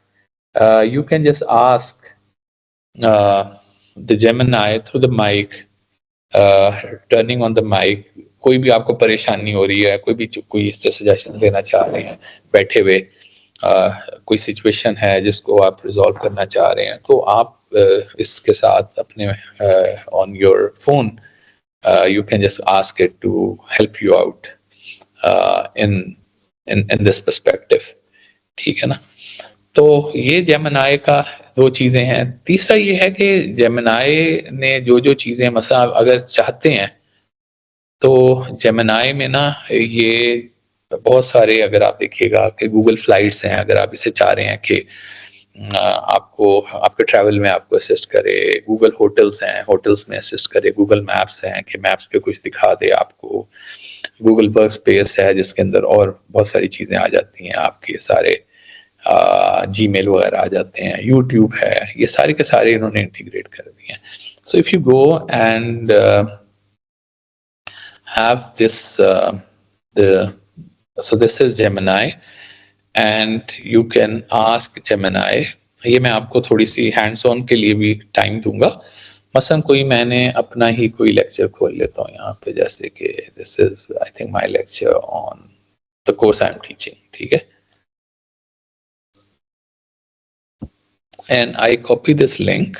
you can just ask the Gemini through the mic, turning on the mic. कोई भी आपको परेशानी हो रही है, कोई इस तरह सजेशन देना चाह रहे हैं बैठे हुए, कोई सिचुएशन है जिसको आप रिजॉल्व करना चाह रहे हैं, तो आप इसके साथ अपने on your phone you can just ask it to help you out in this perspective. ठीक है ना. तो ये जेमिनाई का दो चीजें हैं. तीसरा ये है कि जेमिनाई ने जो चीजें मसला अगर चाहते हैं तो जेमिनाई में ना ये बहुत सारे, अगर आप देखिएगा कि गूगल फ्लाइट्स हैं, अगर आप इसे चाह रहे हैं कि आपको आपके ट्रैवल में आपको असिस्ट करे, गूगल होटल्स हैं, होटल्स में असिस्ट करे, गूगल मैप्स हैं कि मैप्स पे कुछ दिखा दे आपको, गूगल वर्क स्पेस है जिसके अंदर और बहुत सारी चीजें आ जाती हैं, आपके सारे जीमेल वगैरह आ जाते हैं, यूट्यूब है, ये सारे के सारे इन्होंने इंटीग्रेट कर दिए हैं. So if you go and have this so this is Gemini, and you can ask Gemini. ये मैं आपको थोड़ी सी हैंड्स ऑन के लिए भी टाइम दूंगा. मसलन कोई मैंने अपना ही कोई लेक्चर खोल लेता हूँ यहाँ पे, जैसे कि this is I think my lecture on the course I am teaching. ठीक है, and I copy this link.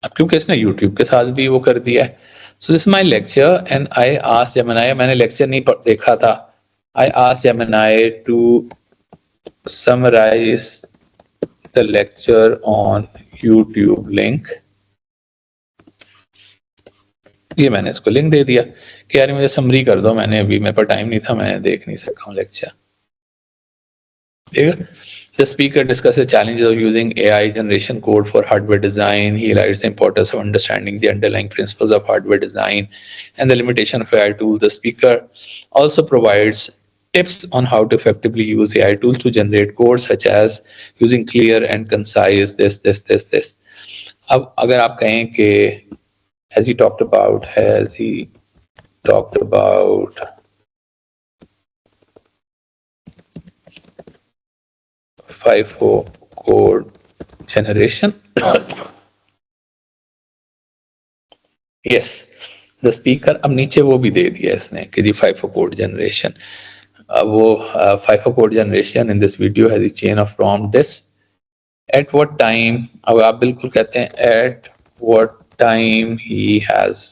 अब क्योंकि इसने यूट्यूब के साथ भी वो कर दिया है. So this is my lecture, and I asked Gemini. मैंने lecture नहीं देखा था. I asked Gemini to summarize the lecture on YouTube link. ये मैंने इसको लिंक दे दिया कि यार मुझे समरी कर दो, मैंने अभी मेरे पास टाइम नहीं था, मैं देख नहीं सका हूँ लेक्चर. ठीक है. The speaker discusses challenges of using AI generation code for hardware design. He highlights the importance of understanding the underlying principles of hardware design and the limitation of AI tools. The speaker also provides tips on how to effectively use AI tools to generate code, such as using clear and concise this. अब अगर आप कहें कि has he talked about FIFO code generation. Yes, the speaker. अब नीचे वो भी दे दिया इसने कि जी FIFO code generation. वो FIFO code generation in this video has a chain of prompt this. At what time? अब आप बिल्कुल कहते हैं at what time he has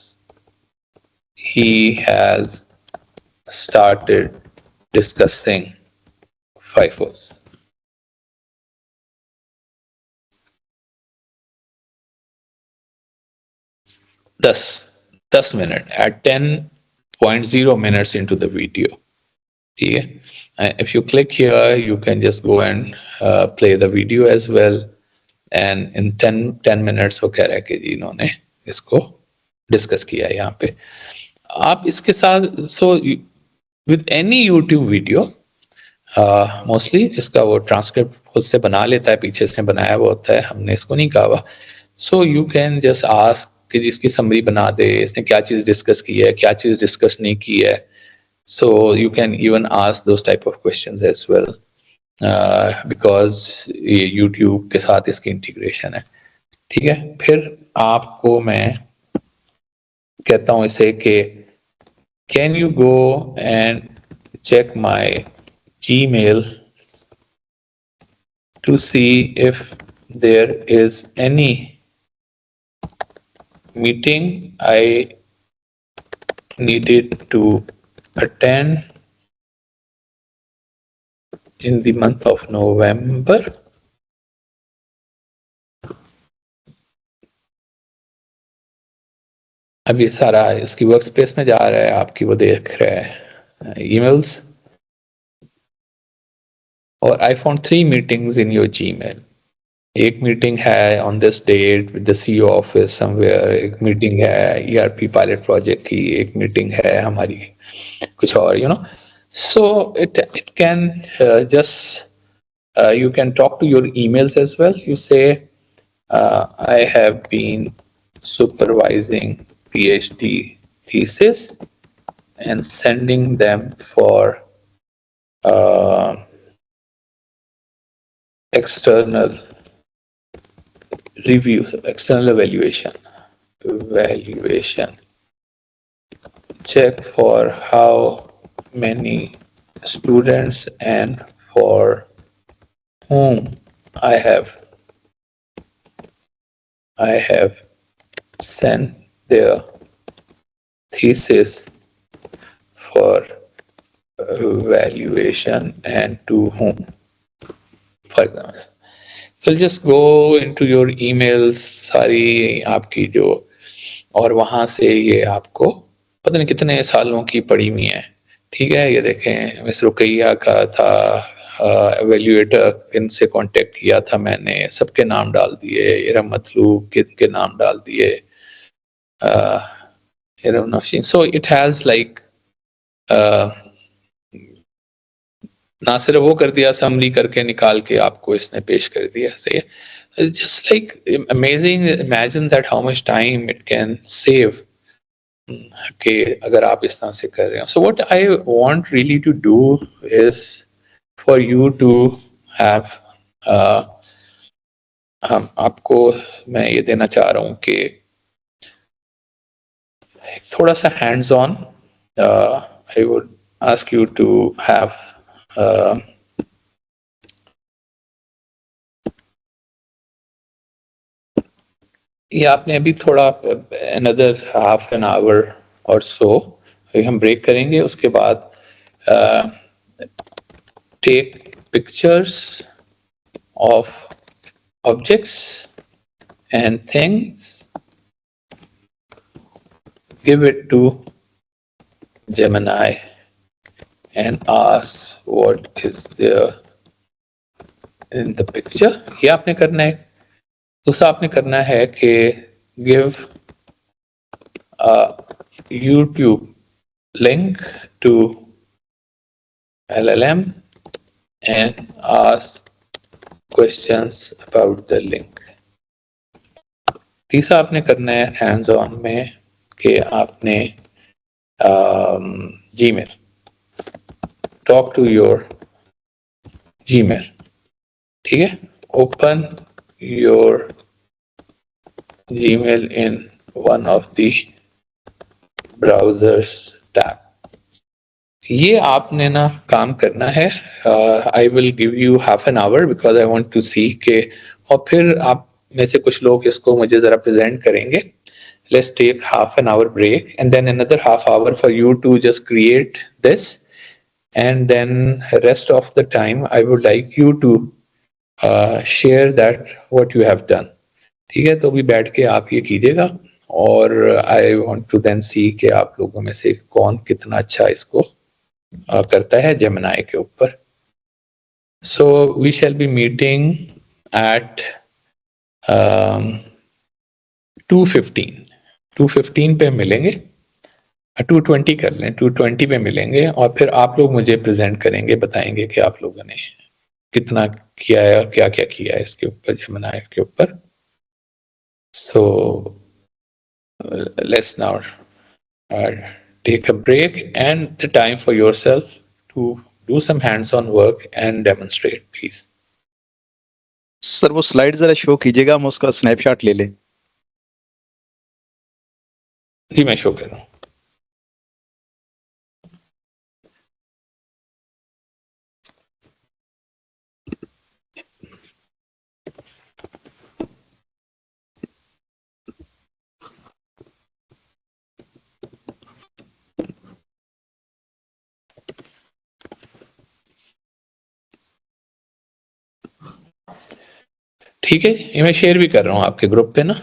started discussing FIFOs. 10 minutes at 10.0 minutes into the video. Yeah. If you click here, you can just go and play the video as well. And in 10 minutes वो कह रहा है कि जी इन्होंने इसको discuss किया है यहाँ पे. आप इसके साथ so with any YouTube video, mostly जिसका वो ट्रांसक्रिप्ट खुद से बना लेता है, पीछे से बनाया हुआ होता है, हमने इसको नहीं कहा हुआ। सो यू कैन जस्ट आस्क कि जिसकी समरी बना दे, इसने क्या चीज़ डिस्कस की है, क्या चीज़ डिस्कस नहीं की है। So you can even ask those type of questions as well, because ये यूट्यूब के साथ इसकी इंटीग्रेशन है। ठीक है, फिर आपको मैं कहता हूँ इसे कि can you go and check my Gmail to see if there is any meeting I needed to attend in the month of November. अब ये सारा इसकी वर्क स्पेस में जा रहा है, आपकी वो देख रहा है ईमेल्स, और I found 3 meetings in your Gmail. एक मीटिंग है on this date with the CEO office somewhere, एक मीटिंग है ईआरपी पायलट प्रोजेक्ट की, एक मीटिंग है हमारी कुछ और, you know. So it can just you can talk to your emails as well. You say, I have been supervising PhD thesis and sending them for external reviews, external evaluation. Check for how many students and for whom I have sent their thesis for evaluation and to whom, for example. So just go into your emails सारी आपकी जो, और वहां से ये आपको पता नहीं कितने सालों की पड़ी हुई है। ठीक है, ये देखें मिस रुकैया का था, एवेल्यूएटर इनसे कांटेक्ट किया था मैंने, सबके नाम डाल दिए, इरम मतलूब के नाम डाल दिए, Iram Nausheen. So it has like ना सिर्फ वो कर दिया, समरी करके निकाल के आपको इसने पेश कर दिया। सही है, just like amazing, imagine that how much time it can save कि अगर आप इस तरह से कर रहे हो। So what I want really to do is for you to have, हम आपको मैं ये देना चाह रहा हूँ कि थोड़ा सा hands on, I would ask you to have ये आपने अभी थोड़ा another half an hour और so हम ब्रेक करेंगे, उसके बाद take pictures of objects and things, give it to Gemini and ask what is there in the picture। ये आपने करना है। दूसरा आपने करना है कि give a YouTube link to LLM and ask questions about the link। तीसरा आपने करना है हैंड्स ऑन में कि आपने Gmail, talk to your Gmail। ठीक है, open your Gmail in one of the browsers tab। ये आपने ना काम करना है। I will give you half an hour because I want to see के, और फिर आप में से कुछ लोग इसको मुझे जरा प्रेजेंट करेंगे। Let's take half an hour break and then another half hour for you to just create this, and then rest of the time I would like you to share that what you have done. ठीक है, तो अभी बैठ के आप ये कीजिएगा, और आई वांट टू देन सी कि आप लोगों में से कौन कितना अच्छा इसको करता है जेमिनी के ऊपर। So we shall be meeting at 2:15 पे मिलेंगे। 220 कर लें, 220 पे मिलेंगे और फिर आप लोग मुझे प्रेजेंट करेंगे, बताएंगे कि आप लोगों ने कितना किया है और क्या क्या किया है इसके ऊपर, जेमिनी के ऊपर. So let's now take a break and the time for yourself to do some hands-on work and demonstrate, please. Sir वो स्लाइड जरा शो कीजिएगा, हम उसका स्नैपशॉट ले लें. जी मैं शो कर रहा हूँ. ठीक है, ये मैं शेयर भी कर रहा हूँ आपके ग्रुप पे ना.